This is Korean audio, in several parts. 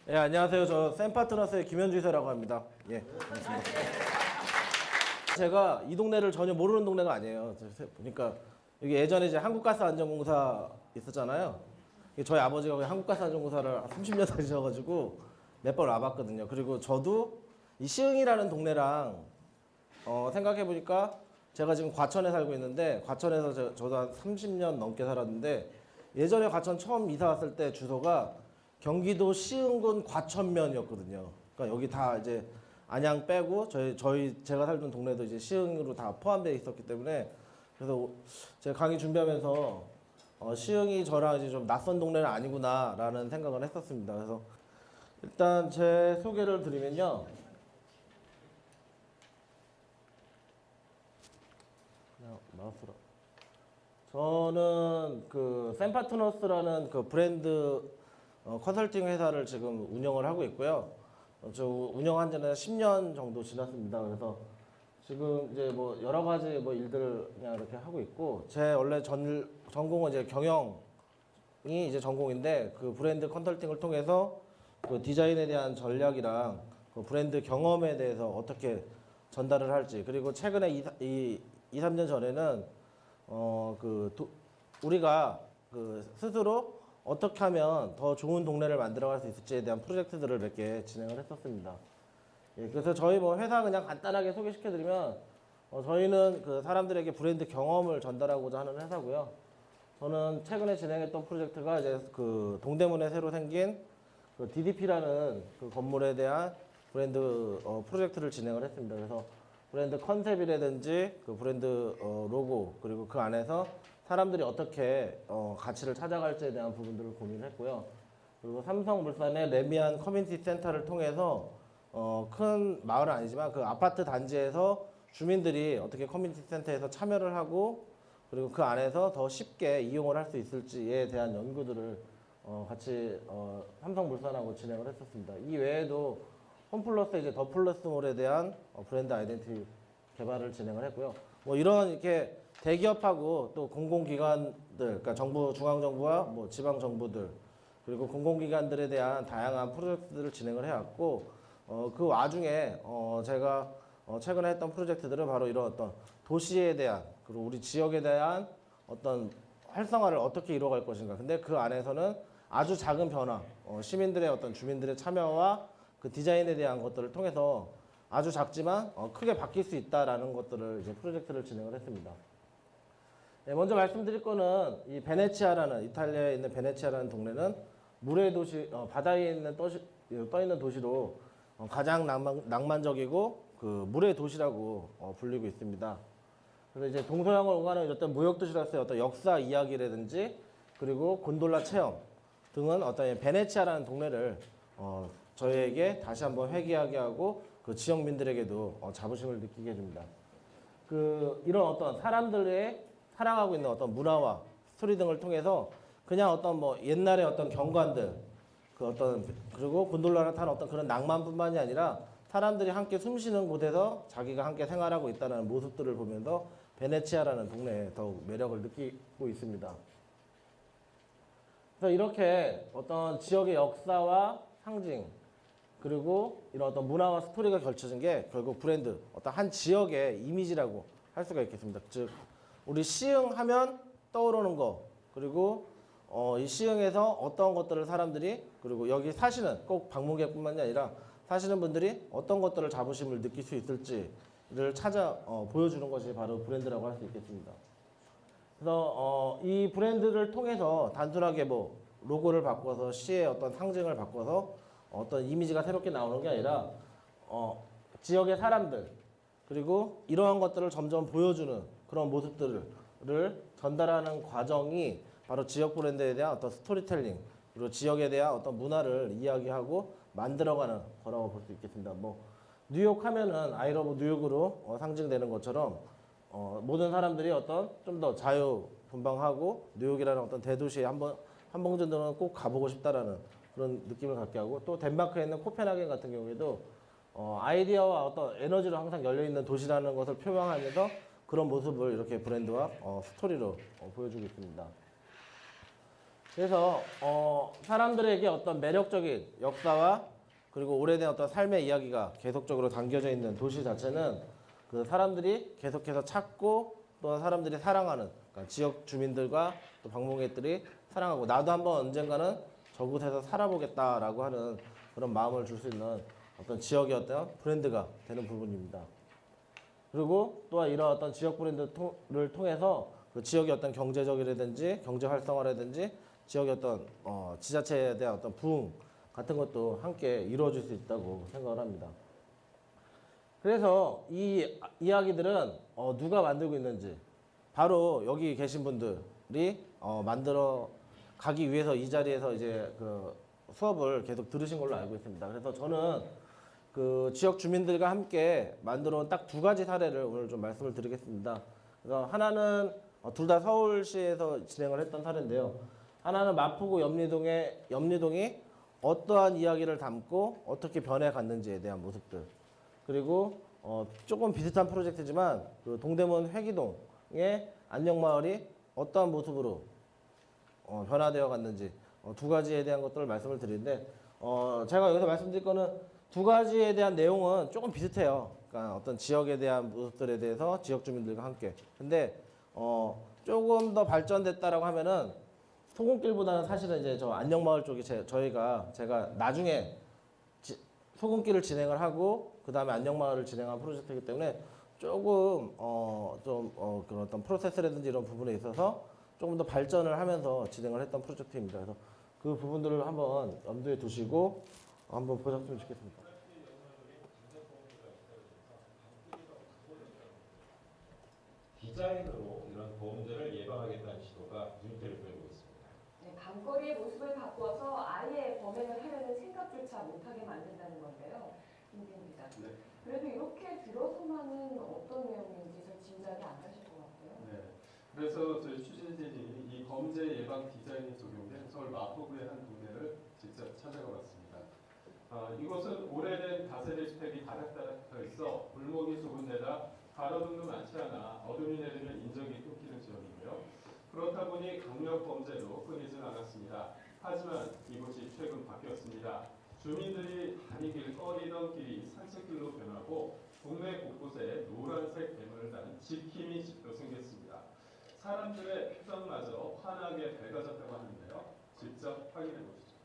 예, 안녕하세요. 저 샘파트너스의 김현주 이사라고 합니다. 예, 반갑습니다. 제가 이 동네를 전혀 모르는 동네가 아니에요. 보니까 여기 예전에 이제 한국가스안전공사 있었잖아요. 저희 아버지가 거기 한국가스안전공사를 30년 다니셔가지고 몇 번 와봤거든요. 그리고 저도 이 시흥이라는 동네랑 생각해보니까 제가 지금 과천에 살고 있는데 과천에서 저도 한 30년 넘게 살았는데 예전에 과천 처음 이사 왔을 때 주소가 경기도 시흥군 과천면이었거든요. 그러니까 여기 다 이제 안양 빼고 제가 살던 동네도 이제 시흥으로 다 포함되어 있었기 때문에 그래서 제가 강의 준비하면서 시흥이 저랑 이제 좀 낯선 동네는 아니구나라는 생각을 했었습니다. 그래서 일단 제 소개를 드리면요. 그냥 마우스로. 저는 그 샘파트너스라는 그 브랜드 컨설팅 회사를 지금 운영을 하고 있고요. 저 운영한 지는 10년 정도 지났습니다. 그래서 지금 이제 뭐 여러 가지 뭐 일들을 그냥 이렇게 하고 있고, 제 원래 전공은 이제 경영이 이제 전공인데 그 브랜드 컨설팅을 통해서 그 디자인에 대한 전략이랑 그 브랜드 경험에 대해서 어떻게 전달을 할지, 그리고 최근에 2, 3년 전에는 우리가 그 스스로 어떻게 하면 더 좋은 동네를 만들어갈 수 있을지에 대한 프로젝트들을 몇 개 진행을 했었습니다. 예, 그래서 저희 뭐 회사 그냥 간단하게 소개시켜드리면 저희는 그 사람들에게 브랜드 경험을 전달하고자 하는 회사고요. 저는 최근에 진행했던 프로젝트가 이제 그 동대문에 새로 생긴 그 DDP라는 그 건물에 대한 브랜드 프로젝트를 진행을 했습니다. 그래서 브랜드 컨셉이라든지 그 브랜드 로고, 그리고 그 안에서 사람들이 어떻게 가치를 찾아갈지에 대한 부분들을 고민했고요. 그리고 삼성물산의 레미안 커뮤니티 센터를 통해서 큰 마을은 아니지만 그 아파트 단지에서 주민들이 어떻게 커뮤니티 센터에서 참여를 하고, 그리고 그 안에서 더 쉽게 이용을 할 수 있을지에 대한 연구들을 같이 삼성물산하고 진행을 했었습니다. 이 외에도 홈플러스 이제 더 플러스몰에 대한 브랜드 아이덴티티 개발을 진행을 했고요. 뭐 이런 이렇게 대기업하고 또 공공기관들, 그러니까 정부, 중앙정부와 뭐 지방정부들, 그리고 공공기관들에 대한 다양한 프로젝트들을 진행을 해왔고, 그 와중에 제가 최근에 했던 프로젝트들은 바로 이런 어떤 도시에 대한, 그리고 우리 지역에 대한 어떤 활성화를 어떻게 이루어갈 것인가. 근데 그 안에서는 아주 작은 변화, 시민들의 어떤 주민들의 참여와 그 디자인에 대한 것들을 통해서 아주 작지만 크게 바뀔 수 있다라는 것들을 이제 프로젝트를 진행을 했습니다. 네, 먼저 말씀드릴 거는 이 베네치아라는, 이탈리아에 있는 베네치아라는 동네는 물의 도시, 바다에 있는 떠 있는 도시로 가장 낭만적이고 그 물의 도시라고 불리고 있습니다. 그래서 이제 동서양을 오가는 어떤 무역 도시로서의 어떤 역사 이야기라든지, 그리고 곤돌라 체험 등은 어떤 베네치아라는 동네를 저희에게 다시 한번 회귀하게 하고 그 지역민들에게도 자부심을 느끼게 해줍니다. 이런 어떤 사람들의 사랑하고 있는 어떤 문화와 스토리 등을 통해서 그냥 어떤 뭐 옛날의 어떤 경관들, 그리고 곤돌라를 탄 어떤 그런 낭만뿐만이 아니라 사람들이 함께 숨쉬는 곳에서 자기가 함께 생활하고 있다는 모습들을 보면서 베네치아라는 동네에 더욱 매력을 느끼고 있습니다. 그래서 이렇게 어떤 지역의 역사와 상징, 그리고 이런 어떤 문화와 스토리가 걸쳐진 게 결국 브랜드, 어떤 한 지역의 이미지라고 할 수가 있겠습니다. 즉, 우리 시흥 하면 떠오르는 거, 그리고 이 시흥에서 어떤 것들을 사람들이, 그리고 여기 사시는 꼭 방문객뿐만이 아니라 사시는 분들이 어떤 것들을 자부심을 느낄 수 있을지를 보여주는 것이 바로 브랜드라고 할 수 있겠습니다. 그래서 이 브랜드를 통해서 단순하게 뭐 로고를 바꿔서 시의 어떤 상징을 바꿔서 어떤 이미지가 새롭게 나오는 게 아니라 지역의 사람들, 그리고 이러한 것들을 점점 보여주는 그런 모습들을 전달하는 과정이 바로 지역 브랜드에 대한 어떤 스토리텔링, 그리고 지역에 대한 어떤 문화를 이야기하고 만들어가는 거라고 볼 수 있겠습니다. 뭐 뉴욕 하면은 아이 러브 뉴욕으로 상징되는 것처럼 모든 사람들이 어떤 좀 더 자유분방하고 뉴욕이라는 어떤 대도시에 한 번 정도는 꼭 가보고 싶다라는 그런 느낌을 갖게 하고, 또 덴마크에 있는 코펜하겐 같은 경우에도 아이디어와 어떤 에너지로 항상 열려있는 도시라는 것을 표방하면서 그런 모습을 이렇게 브랜드와 스토리로 보여주고 있습니다. 그래서 사람들에게 어떤 매력적인 역사와 그리고 오래된 어떤 삶의 이야기가 계속적으로 담겨져 있는 도시 자체는 그 사람들이 계속해서 찾고 또 사람들이 사랑하는 그러니까 지역 주민들과 또 방문객들이 사랑하고 나도 한번 언젠가는 저곳에서 살아보겠다라고 하는 그런 마음을 줄 수 있는 어떤 지역의 어떤 브랜드가 되는 부분입니다. 그리고 또한 이런 어떤 지역 브랜드를 통해서 그 지역의 어떤 경제적이라든지 경제 활성화라든지 지역의 어떤 지자체에 대한 어떤 부흥 같은 것도 함께 이루어질 수 있다고 생각을 합니다. 그래서 이 이야기들은 누가 만들고 있는지 바로 여기 계신 분들이 만들어 가기 위해서 이 자리에서 이제 그 수업을 계속 들으신 걸로 알고 있습니다. 그래서 저는 그 지역 주민들과 함께 만들어 온 딱 두 가지 사례를 오늘 좀 말씀을 드리겠습니다. 그래서 하나는 둘 다 서울시에서 진행을 했던 사례인데요. 하나는 마포구 염리동이 어떠한 이야기를 담고 어떻게 변해갔는지에 대한 모습들. 그리고 조금 비슷한 프로젝트지만 그 동대문 회기동의 안녕마을이 어떠한 모습으로 변화되어 갔는지 두 가지에 대한 것들을 말씀을 드리는데 제가 여기서 말씀드릴 거는 두 가지에 대한 내용은 조금 비슷해요. 그러니까 어떤 지역에 대한 모습들에 대해서 지역 주민들과 함께. 근데 조금 더 발전됐다라고 하면은 소금길보다는 사실은 이제 저 안녕마을 쪽이 제가 나중에 소금길을 진행을 하고 그 다음에 안녕마을을 진행한 프로젝트이기 때문에 조금 그런 어떤 프로세스라든지 이런 부분에 있어서 조금 더 발전을 하면서 진행을 했던 프로젝트입니다. 그래서 그 부분들을 한번 염두에 두시고 한번 보셨으면 좋겠습니다. 디자인으로 이런 범죄를 예방하겠다는 시도가 눈길을 끌고 있습니다. 네, 밤거리의 모습을 바꿔서 아예 범행을 하려는 생각조차 못하게 만든다는 건데요. 김기현 기자. 네. 그래도 이렇게 들어서만은 어떤 내용인지 잘 짐작이 안 가실 것 같아요. 네. 그래서 저희 취재진이 이 범죄 예방 디자인이 적용된 서울 마포구의 한 동네를 직접 찾아가 봤습니다. 이곳은 오래된 다세대 주택이 다닥다닥 붙어 있어 골목이 좁은 데다 가로등도 많지 않아 어둠이 내리면 인적이 끊기는 지역이고요. 그렇다 보니 강력 범죄도 끊이진 않았습니다. 하지만 이곳이 최근 바뀌었습니다. 주민들이 다니길 꺼리던 길이 산책길로 변하고 동네 곳곳에 노란색 대문을 단 지킴이 집도 생겼습니다. 사람들의 표정마저 환하게 밝아졌다고 하는데요. 직접 확인해 보시죠.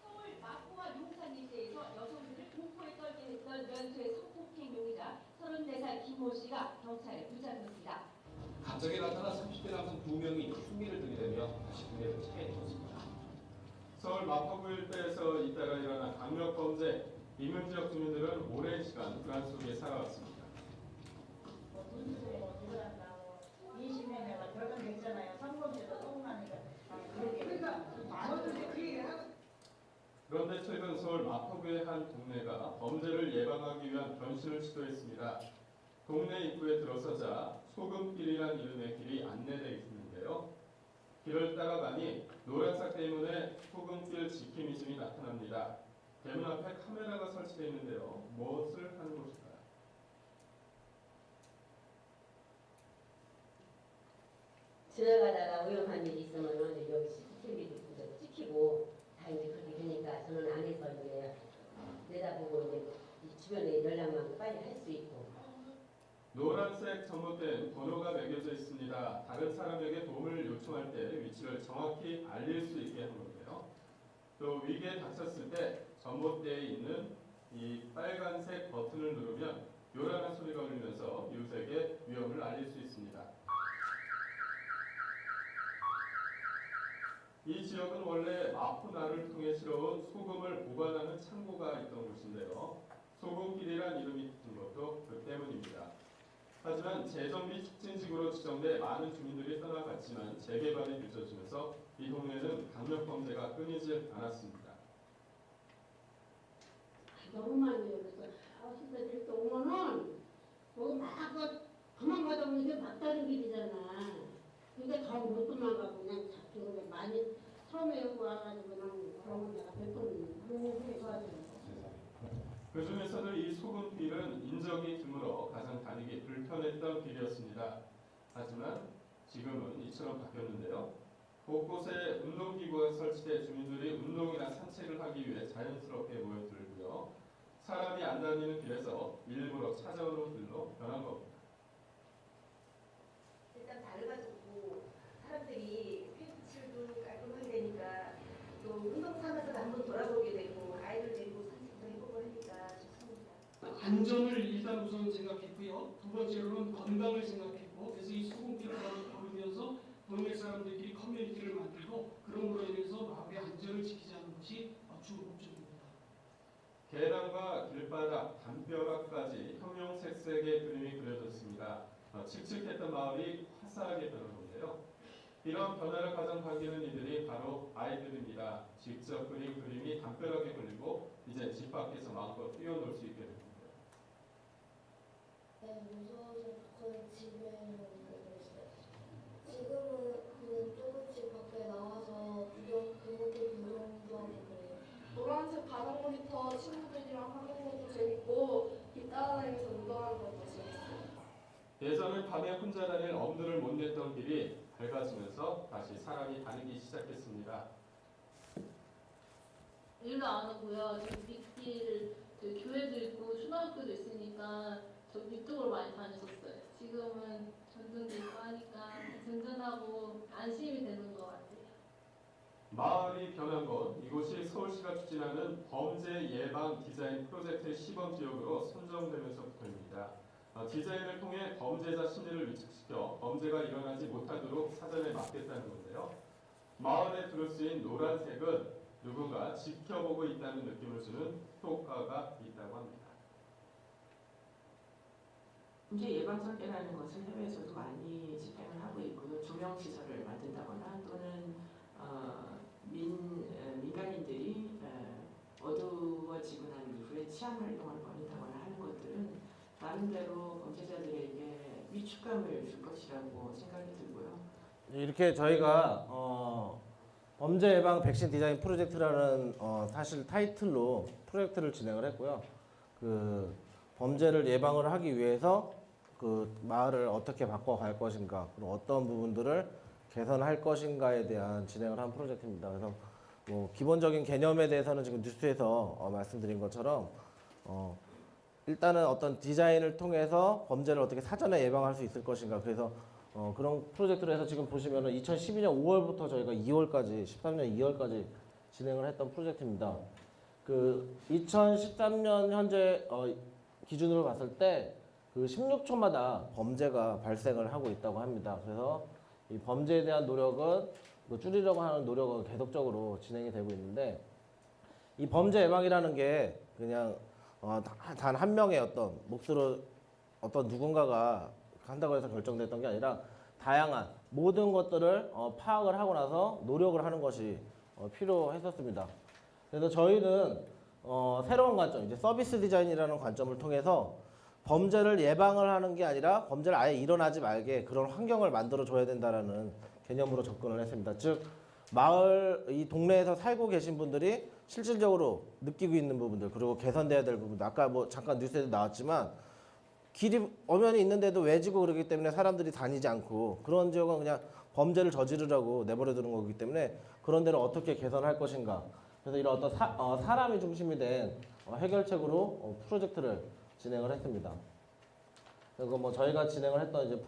서울 마포와 용산 일대에서 여성들을 공포에 떨게 했던 연쇄 성폭행 용의자 34살 김모 씨가 경찰에 붙잡혔습니다. 갑자기 나타난 30대 남성 2명이 흉기를 들이대며 다시 군대로 차에 줬습니다. 서울 마포구 일대에서 잇따라 일어난 강력 범죄, 인근 지역 주민들은 오랜 시간 불안 속에 살아왔습니다. 문수에 들어간다고 20년에가 결혼됐잖아요. 성범죄도 똥나니까 그러니까 많은 그 얘기를 하고. 그런데 최근 서울 마포구의 한 동네가 범죄를 예방하기 위한 변신을 시도했습니다. 동네 입구에 들어서자 소금길이라는 이름의 길이 안내되어 있는데요. 길을 따라가니 노란색 대문에 소금길 지킴이즘이 나타납니다. 대문 앞에 카메라가 설치되어 있는데요. 무엇을 하는 곳일까요? 지나가다가 위험한 일이 있으면은 여기 CCTV도 찍히고 다 이제 그렇게 되니까 저는 안에서 이제 내다보고 이제 이 주변에 연락만 빨리 할 수 있고. 노란색 전봇대엔 번호가 매겨져 있습니다. 다른 사람에게 도움을 요청할 때 위치를 정확히 알릴 수 있게 하는 건데요. 또 위기에 닥쳤을 때 전봇대에 있는 이 빨간색 버튼을 누르면 요란한 소리가 울리면서 이웃에게 위험을 알릴 수 있습니다. 이 지역은 원래 마포나를 통해 실어온 소금을 보관하는 창고가 있던 곳인데요. 소금길이란 이름이 붙은 것도 그 때문입니다. 하지만 재정비 촉진지구로 지정돼 많은 주민들이 떠나갔지만 재개발이 늦어지면서 이 동네는 강력범죄가 끊이질 않았습니다. 너무 많이 그래서 진짜 이렇게 오면은 거기 막 도망가다 보면 이게 막다른 길이잖아. 그러니까 더 못 도망가고 그냥 잡히고 많이 처음에 여기 와가지고 그냥 그러면 내가 몇번 그런 도와주는 거. 그 중에서도 이 소금길은 인적이 드물어 가장 다니기 불편했던 길이었습니다. 하지만 지금은 이처럼 바뀌었는데요. 곳곳에 운동기구가 설치돼 주민들이 운동이나 산책을 하기 위해 자연스럽게 모여들고요. 사람이 안 다니는 길에서 일부러 찾아오는 길로 변한 겁니다. 일단 밝아지고 사람들이 펜칠도 깔끔하게 되니까 또 운동 삼아서 한번 돌아보게 되고 아이들 데리고 산책도 해보고 하니까 좋습니다. 안전을 일단 우선 생각했고요. 두 번째로는 건강을 생각했고, 그래서 이 소금길을 걸으면서 동네 사람들끼리 커뮤니티를 만들고 그런 거로 인해서 마을의 안전을 지키자는 것이 주 목적입니다. 계단과 길바닥, 담벼락까지 형형색색의 그림이 그려졌습니다. 칙칙했던 마을이 화사하게 변한 건데요. 이런 변화를 가장 반기는 이들이 바로 아이들입니다. 직접 그린 그림이 담벼락에 걸리고 이제 집 밖에서 마음껏 뛰어놀 수 있게 됩니다. 네, 무서워서 저는 집에 있어요. 지금은 그 조금씩 밖에 나와서 그것도 구경도 하고 그래요. 노란색 바닥 모니터 친구들이랑 하는 것도 재밌고 길 따라다니면서 운동하는 것도 재밌어요. 예전엔 밤에 혼자 다닐 엄두를 못 냈던 길이 밝아지면서 다시 사람이 다니기 시작했습니다. 일도 안 하고요. 저기 빗길 교회도 있고 초등학교도 있으니까 저 이쪽으로 많이 다녔었어요. 지금은 전등도 있고 하니까 든든하고 안심이 되는 것 같아요. 마을이 변한 건 이곳이 서울시가 추진하는 범죄 예방 디자인 프로젝트의 시범 지역으로 선정되면서부터입니다. 디자인을 통해 범죄자 심리를 위축시켜 범죄가 일어나지 못하도록 사전에 막겠다는 건데요. 마을에 두루 쓰인 노란색은 누군가 지켜보고 있다는 느낌을 주는 효과가 있다고 합니다. 범죄 예방 설계라는 것을 해외에서도 많이 집행을 하고 있고요. 조명 시설을 만든다거나 또는 민간인들이 어두워지고 난 이후에 치안 활동을 벌인다거나 하는 것들은 나름대로 범죄자들에게 위축감을 줄 것이라고 생각이 들고요. 이렇게 저희가 범죄 예방 백신 디자인 프로젝트라는 사실 타이틀로 프로젝트를 진행을 했고요. 그 범죄를 예방을 하기 위해서 그 마을을 어떻게 바꿔갈 것인가, 그리고 어떤 부분들을 개선할 것인가에 대한 진행을 한 프로젝트입니다. 그래서 뭐 기본적인 개념에 대해서는 지금 뉴스에서 말씀드린 것처럼 일단은 어떤 디자인을 통해서 범죄를 어떻게 사전에 예방할 수 있을 것인가. 그래서 그런 프로젝트를 해서 지금 보시면은 2012년 5월부터 저희가 2월까지 13년 2월까지 진행을 했던 프로젝트입니다. 그 2013년 현재 기준으로 봤을 때 그 16초마다 범죄가 발생을 하고 있다고 합니다. 그래서 이 범죄에 대한 노력은 줄이려고 하는 노력은 계속적으로 진행이 되고 있는데, 이 범죄 예방이라는 게 그냥 단 한 명의 어떤 몫으로 어떤 누군가가 한다고 해서 결정됐던 게 아니라 다양한 모든 것들을 파악을 하고 나서 노력을 하는 것이 필요했었습니다. 그래서 저희는 새로운 관점, 이제 서비스 디자인이라는 관점을 통해서 범죄를 예방을 하는 게 아니라 범죄를 아예 일어나지 말게 그런 환경을 만들어 줘야 된다라는 개념으로 접근을 했습니다. 즉 마을 이 동네에서 살고 계신 분들이 실질적으로 느끼고 있는 부분들, 그리고 개선돼야 될 부분들, 아까 뭐 잠깐 뉴스에도 나왔지만 길이 엄연히 있는데도 외지고 그러기 때문에 사람들이 다니지 않고 그런 지역은 그냥 범죄를 저지르라고 내버려 두는 거기 때문에 그런 데를 어떻게 개선할 것인가. 그래서 이런 어떤 사람이 중심이 된 해결책으로 프로젝트를 진행을 했습니다. 그리고 뭐 저희가 진행을 했던 이제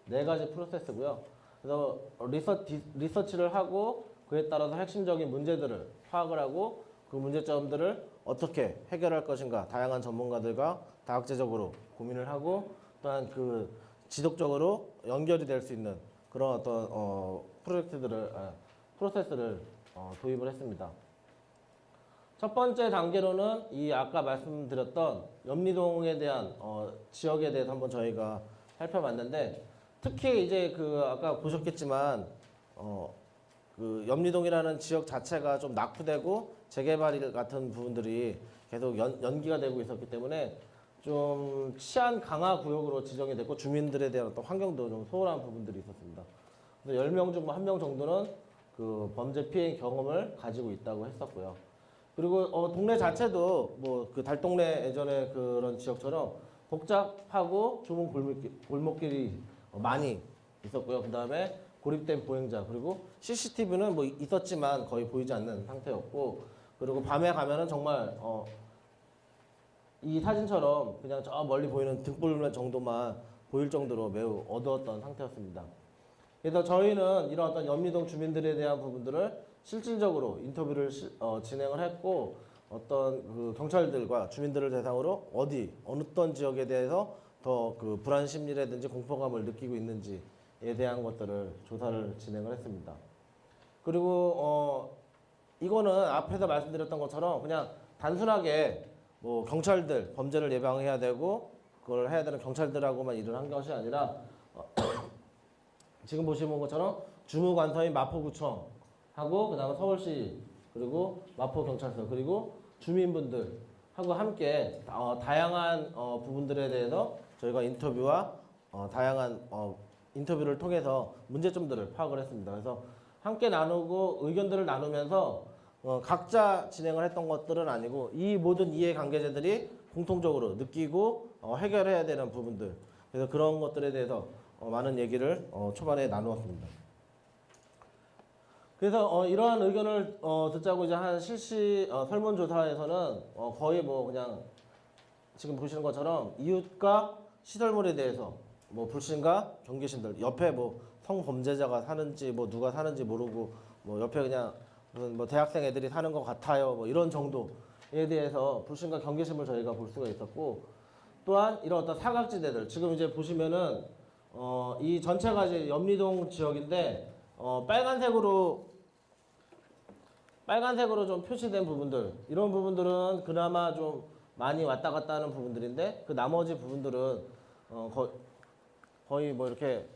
네 가지 프로세스고요. 그래서 리서치를 하고 그에 따라서 핵심적인 문제들을 파악을 하고 그 문제점들을 어떻게 해결할 것인가 다양한 전문가들과 다각제적으로 고민을 하고 또한 그 지속적으로 연결이 될 수 있는 그런 어떤 프로세스를 도입을 했습니다. 첫 번째 단계로는 이 아까 말씀드렸던 염리동에 대한 지역에 대해서 한번 저희가 살펴봤는데, 특히 이제 그 아까 보셨겠지만 그 염리동이라는 지역 자체가 좀 낙후되고 재개발 같은 부분들이 계속 연기가 되고 있었기 때문에 좀 치안 강화 구역으로 지정이 됐고 주민들에 대한 어떤 환경도 좀 소홀한 부분들이 있었습니다. 그래서 10명 중 1명 정도는 그 범죄 피해 경험을 가지고 있다고 했었고요. 그리고 동네 자체도 뭐 그 달동네 예전에 그런 지역처럼 복잡하고 좁은 골목길이 많이 있었고요. 그 다음에 고립된 보행자, 그리고 CCTV는 뭐 있었지만 거의 보이지 않는 상태였고, 그리고 밤에 가면은 정말 이 사진처럼 그냥 저 멀리 보이는 등불 정도만 보일 정도로 매우 어두웠던 상태였습니다. 그래서 저희는 이런 어떤 연미동 주민들에 대한 부분들을 실질적으로 인터뷰를 진행을 했고, 어떤 그 경찰들과 주민들을 대상으로 어떤 지역에 대해서 더 그 불안 심리라든지 공포감을 느끼고 있는지에 대한 것들을 조사를 진행을 했습니다. 그리고 이거는 앞에서 말씀드렸던 것처럼 그냥 단순하게 뭐 경찰들 범죄를 예방해야 되고 그걸 해야 되는 경찰들하고만 일을 한 것이 아니라 지금 보시는 것처럼 주무관서인 마포구청하고 그다음에 서울시 그리고 마포경찰서 그리고 주민분들하고 함께 다양한 부분들에 대해서 저희가 인터뷰와 다양한 인터뷰를 통해서 문제점들을 파악을 했습니다. 그래서 함께 나누고 의견들을 나누면서 각자 진행을 했던 것들은 아니고 이 모든 이해관계자들이 공통적으로 느끼고 해결해야 되는 부분들, 그래서 그런 것들에 대해서 많은 얘기를 초반에 나누었습니다. 그래서 이러한 의견을 듣자고 이제 한 실시 설문조사에서는 거의 뭐 그냥 지금 보시는 것처럼 이웃과 시설물에 대해서 뭐 불신과 경계심들, 옆에 뭐 성범죄자가 사는지 뭐 누가 사는지 모르고 뭐 옆에 그냥 무슨 뭐 대학생 애들이 사는 것 같아요 뭐 이런 정도에 대해서 불신과 경계심을 저희가 볼 수가 있었고, 또한 이런 어떤 사각지대들, 지금 이제 보시면은 이 전체가 이제 연미동 지역인데 빨간색으로 좀 표시된 부분들, 이런 부분들은 그나마 좀 많이 왔다 갔다 하는 부분들인데, 그 나머지 부분들은 거의 뭐 이렇게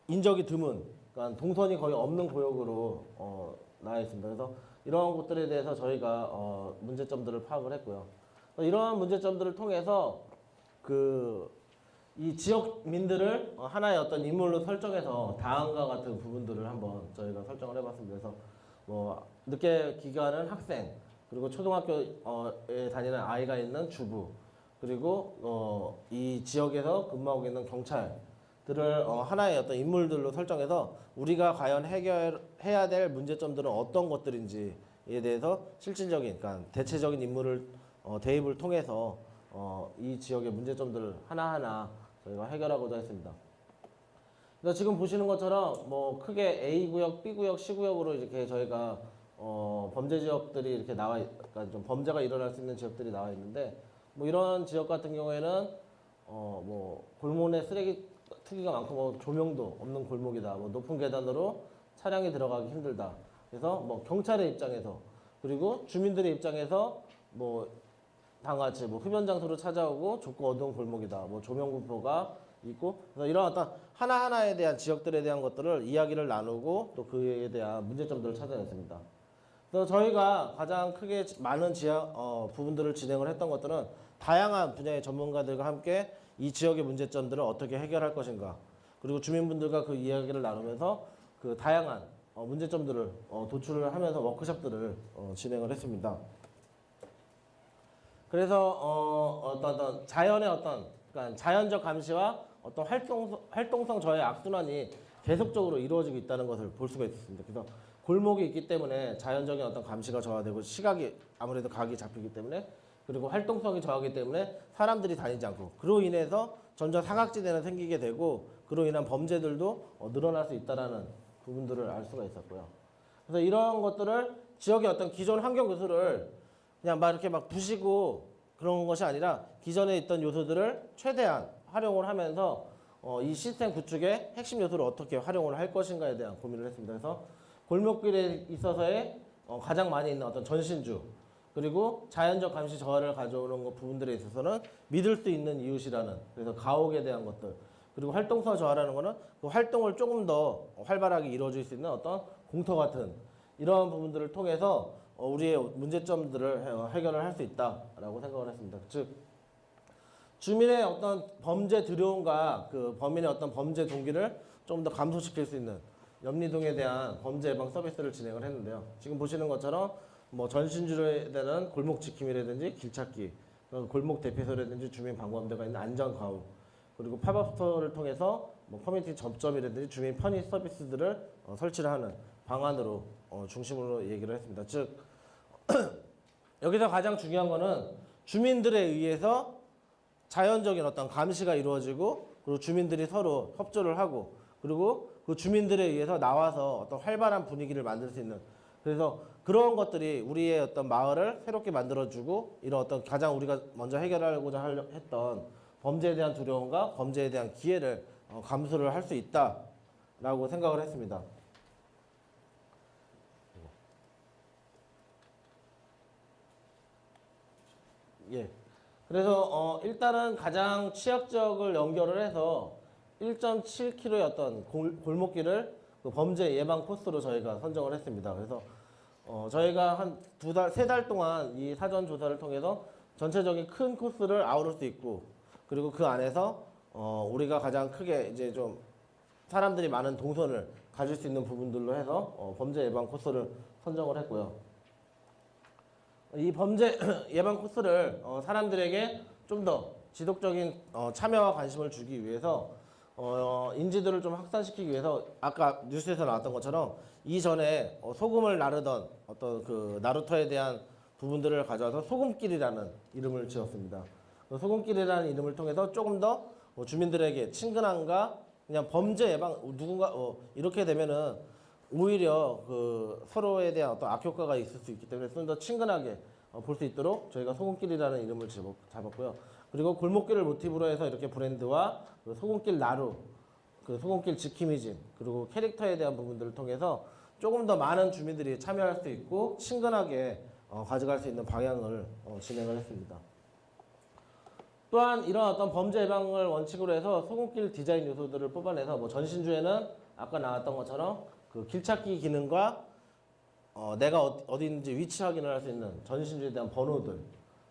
인적이 드문, 그러니까 동선이 거의 없는 구역으로 나와 있습니다. 그래서 이러한 것들에 대해서 저희가 문제점들을 파악을 했고요. 이러한 문제점들을 통해서 이 지역민들을 하나의 어떤 인물로 설정해서 다음과 같은 부분들을 한번 저희가 설정을 해봤습니다. 그래서 뭐 늦게 귀가하는 학생, 그리고 초등학교에 다니는 아이가 있는 주부, 그리고 이 지역에서 근무하고 있는 경찰들을 하나의 어떤 인물들로 설정해서 우리가 과연 해결해야 될 문제점들은 어떤 것들인지에 대해서 실질적인, 그러니까 대체적인 인물을 대입을 통해서 이 지역의 문제점들을 하나하나 저희가 해결하고자 했습니다. 그래서 지금 보시는 것처럼 뭐 크게 A구역, B구역, C구역으로 이렇게 저희가 범죄 지역들이 이렇게 그러니까 좀 범죄가 일어날 수 있는 지역들이 나와 있는데, 뭐 이런 지역 같은 경우에는 뭐 골목에 쓰레기 투기가 많고 뭐 조명도 없는 골목이다, 뭐 높은 계단으로 차량이 들어가기 힘들다. 그래서 뭐 경찰의 입장에서 그리고 주민들의 입장에서 뭐 다같이 뭐 흡연 장소로 찾아오고 좁고 어두운 골목이다, 뭐 조명 분포가 있고, 그래서 이런 어떤 하나하나에 대한 지역들에 대한 것들을 이야기를 나누고 또 그에 대한 문제점들을 찾아냈습니다. 그래서 저희가 가장 크게 많은 부분들을 진행을 했던 것들은 다양한 분야의 전문가들과 함께 이 지역의 문제점들을 어떻게 해결할 것인가, 그리고 주민분들과 그 이야기를 나누면서 그 다양한 문제점들을 도출을 하면서 워크숍들을 진행을 했습니다. 그래서 어떤 자연의 그러니까 자연적 감시와 어떤 활동성 저의 악순환이 계속적으로 이루어지고 있다는 것을 볼 수가 있습니다. 그래서 골목이 있기 때문에 자연적인 어떤 감시가 저하되고 시각이 아무래도 각이 잡히기 때문에, 그리고 활동성이 저하기 때문에 사람들이 다니지 않고, 그로 인해서 점점 사각지대는 생기게 되고 그로 인한 범죄들도 늘어날 수 있다는 부분들을 알 수가 있었고요. 그래서 이런 것들을 지역의 어떤 기존 환경 요소를 그냥 막 이렇게 막 부시고 그런 것이 아니라 기존에 있던 요소들을 최대한 활용을 하면서 이 시스템 구축의 핵심 요소를 어떻게 활용을 할 것인가에 대한 고민을 했습니다. 그래서 골목길에 있어서의 가장 많이 있는 어떤 전신주, 그리고 자연적 감시 저하를 가져오는 부분들에 있어서는 믿을 수 있는 이웃이라는, 그래서 가옥에 대한 것들, 그리고 활동성 저하라는 것은 그 활동을 조금 더 활발하게 이루어질 수 있는 어떤 공터 같은 이러한 부분들을 통해서 우리의 문제점들을 해결을 할 수 있다라고 생각을 했습니다. 즉 주민의 어떤 범죄 두려움과 그 범인의 어떤 범죄 동기를 좀 더 감소시킬 수 있는 연미동에 대한 범죄 예방 서비스를 진행을 했는데요. 지금 보시는 것처럼 뭐 전신주에 대한 골목 지킴이라든지 길찾기, 골목 대피소라든지 주민 방범대가 있는 안전 가우, 그리고 팝업 스토어를 통해서 뭐 커뮤니티 접점이라든지 주민 편의 서비스들을 설치를 하는 방안으로 중심으로 얘기를 했습니다. 즉 여기서 가장 중요한 거는 주민들에 의해서 자연적인 어떤 감시가 이루어지고 그리고 주민들이 서로 협조를 하고 그리고 그 주민들에 의해서 나와서 어떤 활발한 분위기를 만들 수 있는 그래서 그런 것들이 우리의 어떤 마을을 새롭게 만들어주고 이런 어떤 가장 우리가 먼저 해결하고자 했던 범죄에 대한 두려움과 범죄에 대한 기회를 감수를 할 수 있다라고 생각을 했습니다. 예. 그래서 일단은 가장 취약 지역을 연결을 해서 1.7km의 어떤 골목길을 그 범죄 예방 코스로 저희가 선정을 했습니다. 그래서 저희가 한 2달, 3달 동안 이 사전 조사를 통해서 전체적인 큰 코스를 아우를 수 있고 그리고 그 안에서 우리가 가장 크게 이제 좀 사람들이 많은 동선을 가질 수 있는 부분들로 해서 범죄 예방 코스를 선정을 했고요. 이 범죄 예방 코스를 사람들에게 좀 더 지속적인 참여와 관심을 주기 위해서 인지도를 좀 확산시키기 위해서 아까 뉴스에서 나왔던 것처럼 이전에 소금을 나르던 어떤 그 나루터에 대한 부분들을 가져와서 소금길이라는 이름을 지었습니다. 그 소금길이라는 이름을 통해서 조금 더 주민들에게 친근함과 그냥 범죄 예방 누군가 이렇게 되면은 오히려 그 서로에 대한 어떤 악효과가 있을 수 있기 때문에 좀 더 친근하게 볼 수 있도록 저희가 소금길이라는 이름을 잡았고요. 그리고 골목길을 모티브로 해서 이렇게 브랜드와 그 소금길 나루, 그 소금길 지킴이진 그리고 캐릭터에 대한 부분들을 통해서 조금 더 많은 주민들이 참여할 수 있고 친근하게 가져갈 수 있는 방향을 진행을 했습니다. 또한 이런 어떤 범죄 예방을 원칙으로 해서 소금길 디자인 요소들을 뽑아내서 뭐 전신주에는 아까 나왔던 것처럼 그 길찾기 기능과 내가 어디 있는지 위치 확인을 할 수 있는 전신주에 대한 번호들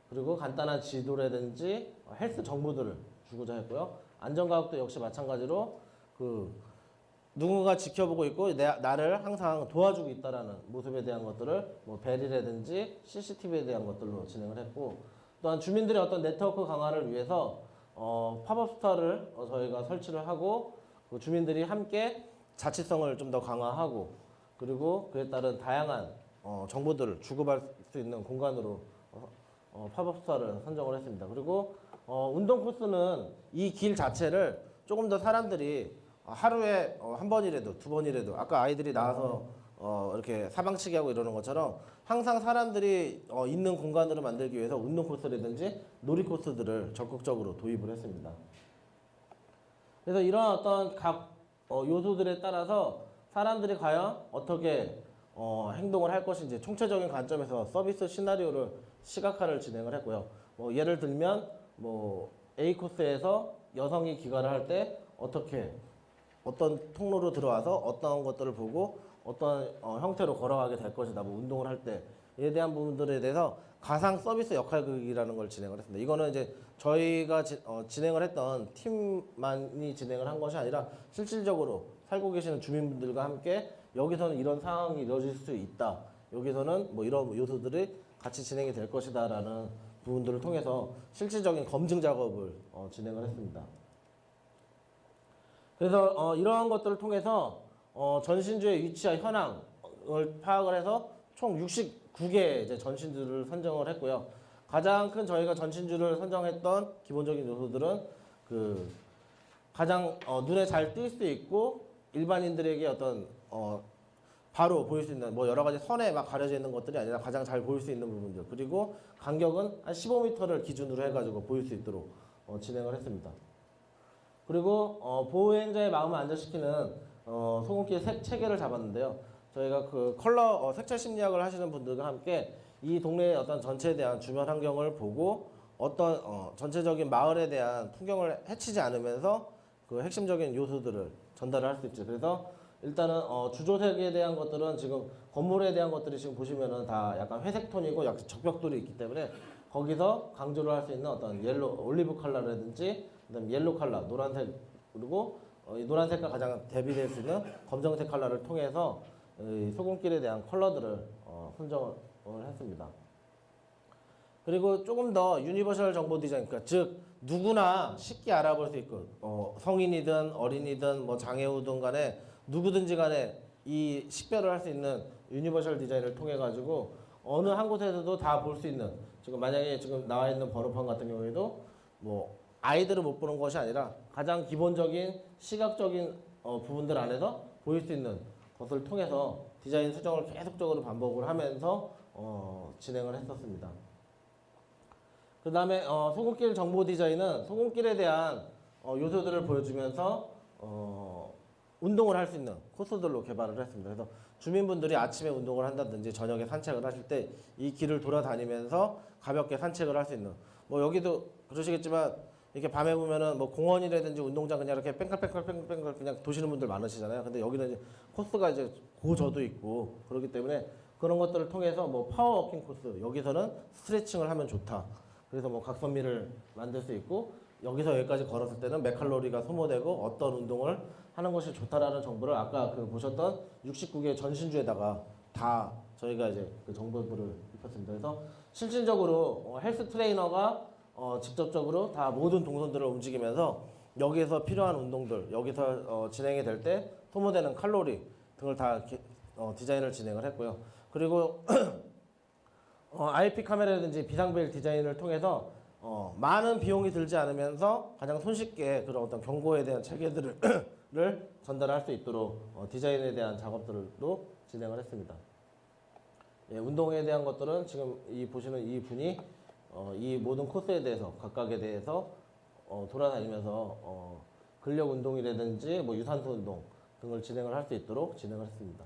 그리고 간단한 지도라든지 헬스 정보들을 주고자 했고요. 안전가옥도 역시 마찬가지로 그 누군가 지켜보고 있고 나를 항상 도와주고 있다라는 모습에 대한 것들을 뭐 벨이라든지 CCTV에 대한 것들로 진행을 했고 또한 주민들의 어떤 네트워크 강화를 위해서 팝업 스토어를 저희가 설치를 하고 그 주민들이 함께 자치성을 좀 더 강화하고 그리고 그에 따른 다양한 정보들을 주고받을 수 있는 공간으로 팝업 스토어를 선정을 했습니다. 그리고 운동 코스는 이 길 자체를 조금 더 사람들이 하루에 한 번이라도 두 번이라도 아까 아이들이 나와서 이렇게 사방치기 하고 이러는 것처럼 항상 사람들이 있는 공간으로 만들기 위해서 운동 코스라든지 놀이 코스들을 적극적으로 도입을 했습니다. 그래서 이런 어떤 각 요소들에 따라서 사람들이 과연 어떻게 행동을 할 것인지 총체적인 관점에서 서비스 시나리오를 시각화를 진행을 했고요. 뭐 예를 들면 뭐 A 코스에서 여성이 귀가를 할 때 어떤 통로로 들어와서 어떤 것들을 보고 어떤 형태로 걸어가게 될 것이다. 뭐 운동을 할 때에 대한 부분들에 대해서 가상 서비스 역할극이라는 걸 진행을 했습니다. 이거는 이제 저희가 진행을 했던 팀만이 진행을 한 것이 아니라 실질적으로 살고 계시는 주민분들과 함께 여기서는 이런 상황이 이루어질 수 있다. 여기서는 뭐 이런 요소들이 같이 진행이 될 것이다라는 부분들을 통해서 실질적인 검증 작업을 진행을 했습니다. 그래서 이러한 것들을 통해서 전신주의 위치와 현황을 파악을 해서 총 69개 이제 전신주를 선정을 했고요. 가장 큰 저희가 전신주를 선정했던 기본적인 요소들은 그 가장 눈에 잘 띌 수 있고 일반인들에게 어떤 바로 보일 수 있는 뭐 여러 가지 선에 막 가려져 있는 것들이 아니라 가장 잘 보일 수 있는 부분들 그리고 간격은 한 15m를 기준으로 해가지고 보일 수 있도록 진행을 했습니다. 그리고 보호행자의 마음을 안정시키는 소금길 체계를 잡았는데요. 저희가 그 컬러 색채 심리학을 하시는 분들과 함께 이 동네의 어떤 전체에 대한 주변 환경을 보고 어떤 전체적인 마을에 대한 풍경을 해치지 않으면서 그 핵심적인 요소들을 전달을 할 수 있죠. 그래서 일단은 주조색에 대한 것들은 지금 건물에 대한 것들이 지금 보시면은 다 약간 회색 톤이고 약간 적벽돌이 있기 때문에 거기서 강조를 할 수 있는 어떤 올리브 컬러라든지 그다음 옐로 컬러, 노란색 그리고 이 노란색과 가장 대비될 수 있는 검정색 컬러를 통해서 이 소금길에 대한 컬러들을 선정을 했습니다. 그리고 조금 더 유니버셜 정보 디자인, 그러니까 즉 누구나 쉽게 알아볼 수 있고 성인이든 어린이든 뭐 장애우든 간에 누구든지 간에 이 식별을 할 수 있는 유니버셜 디자인을 통해 가지고 어느 한 곳에서도 다 볼 수 있는 지금 만약에 지금 나와 있는 번호판 같은 경우에도 뭐 아이들을 못 보는 것이 아니라 가장 기본적인 시각적인 부분들 안에서 보일 수 있는 것을 통해서 디자인 수정을 계속적으로 반복을 하면서 진행을 했었습니다. 그 다음에 소금길 정보 디자인은 소금길에 대한 요소들을 보여주면서 운동을 할 수 있는 코스들로 개발을 했습니다. 그래서 주민분들이 아침에 운동을 한다든지 저녁에 산책을 하실 때 이 길을 돌아다니면서 가볍게 산책을 할 수 있는 뭐 여기도 그러시겠지만 이렇게 밤에 보면은 뭐 공원이라든지 운동장 그냥 이렇게 뺑글뺑글 그냥 도시는 분들 많으시잖아요. 근데 여기는 이제 코스가 이제 고저도 있고 그렇기 때문에 그런 것들을 통해서 뭐 파워워킹 코스 여기서는 스트레칭을 하면 좋다. 그래서 뭐 각선미를 만들 수 있고 여기서 여기까지 걸었을 때는 몇 칼로리가 소모되고 어떤 운동을 하는 것이 좋다라는 정보를 아까 그 보셨던 69개 전신주에다가 다 저희가 이제 그 정보들을 입혔습니다. 그래서 실질적으로 헬스 트레이너가 직접적으로 다 모든 동선들을 움직이면서 여기에서 필요한 운동들 여기서 진행이 될 때 소모되는 칼로리 등을 다 디자인을 진행을 했고요. 그리고 IP 카메라라든지 비상벨 디자인을 통해서 많은 비용이 들지 않으면서 가장 손쉽게 그런 어떤 경고에 대한 체계들을 전달할 수 있도록 디자인에 대한 작업들도 진행을 했습니다. 예, 운동에 대한 것들은 지금 보시는 이 분이 이 모든 코스에 대해서 각각에 대해서 돌아다니면서 근력 운동이라든지 뭐 유산소 운동 등을 진행을 할 수 있도록 진행을 했습니다.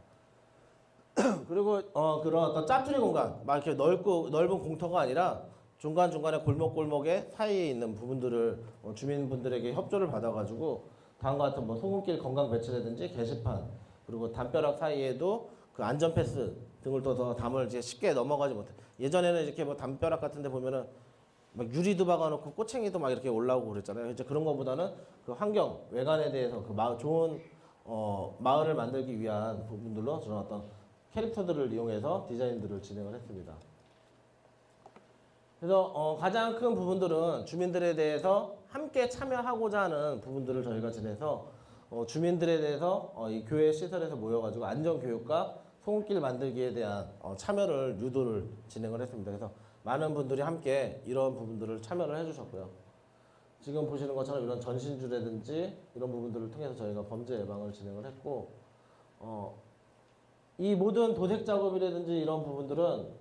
그리고 그런 어떤 짜투리 공간, 막 이렇게 넓은 공터가 아니라 중간중간에 골목골목에 사이에 있는 부분들을 주민분들에게 협조를 받아가지고 다음과 같은 뭐 소금길 건강 배치라든지 게시판 그리고 담벼락 사이에도 그 안전 패스 등을 둬서 담을 이제 쉽게 넘어가지 못해. 예전에는 이렇게 뭐 담벼락 같은데 보면은 막 유리도 박아놓고 꼬챙이도 막 이렇게 올라오고 그랬잖아요. 이제 그런 것보다는 그 환경 외관에 대해서 그 좋은 마을을 만들기 위한 부분들로 저는 어떤 캐릭터들을 이용해서 디자인들을 진행을 했습니다. 그래서 가장 큰 부분들은 주민들에 대해서 함께 참여하고자 하는 부분들을 저희가 진행해서 주민들에 대해서 이 교회 시설에서 모여가지고 안전교육과 소금길 만들기에 대한 참여를 유도를 진행을 했습니다. 그래서 많은 분들이 함께 이런 부분들을 참여를 해주셨고요. 지금 보시는 것처럼 이런 전신주라든지 이런 부분들을 통해서 저희가 범죄 예방을 진행을 했고 이 모든 도색 작업이라든지 이런 부분들은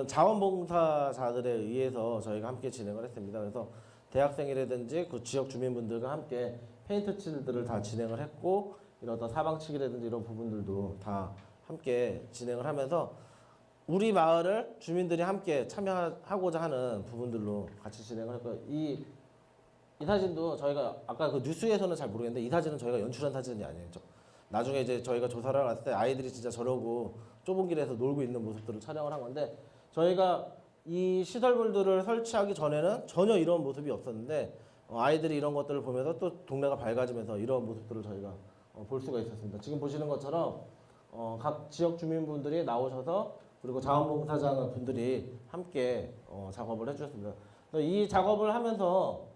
자원봉사자들에 의해서 저희가 함께 진행을 했습니다. 그래서 대학생이라든지 그 지역 주민분들과 함께 페인트 칠들을 다 진행을 했고 이런 어떤 사방치기라든지 이런 부분들도 다 함께 진행을 하면서 우리 마을을 주민들이 함께 참여하고자 하는 부분들로 같이 진행을 했고요. 이 사진도 저희가 아까 그 뉴스에서는 잘 모르겠는데 이 사진은 저희가 연출한 사진이 아니에요. 나중에 이제 저희가 조사를 갔을 때 아이들이 진짜 저러고 좁은 길에서 놀고 있는 모습들을 촬영을 한 건데 저희가 이 시설물들을 설치하기 전에는 전혀 이런 모습이 없었는데 아이들이 이런 것들을 보면서 또 동네가 밝아지면서 이런 모습들을 저희가 볼 수가 있었습니다. 지금 보시는 것처럼 각 지역 주민분들이 나오셔서 그리고 자원봉사자 분들이 함께 작업을 해주셨습니다. 이 작업을 하면서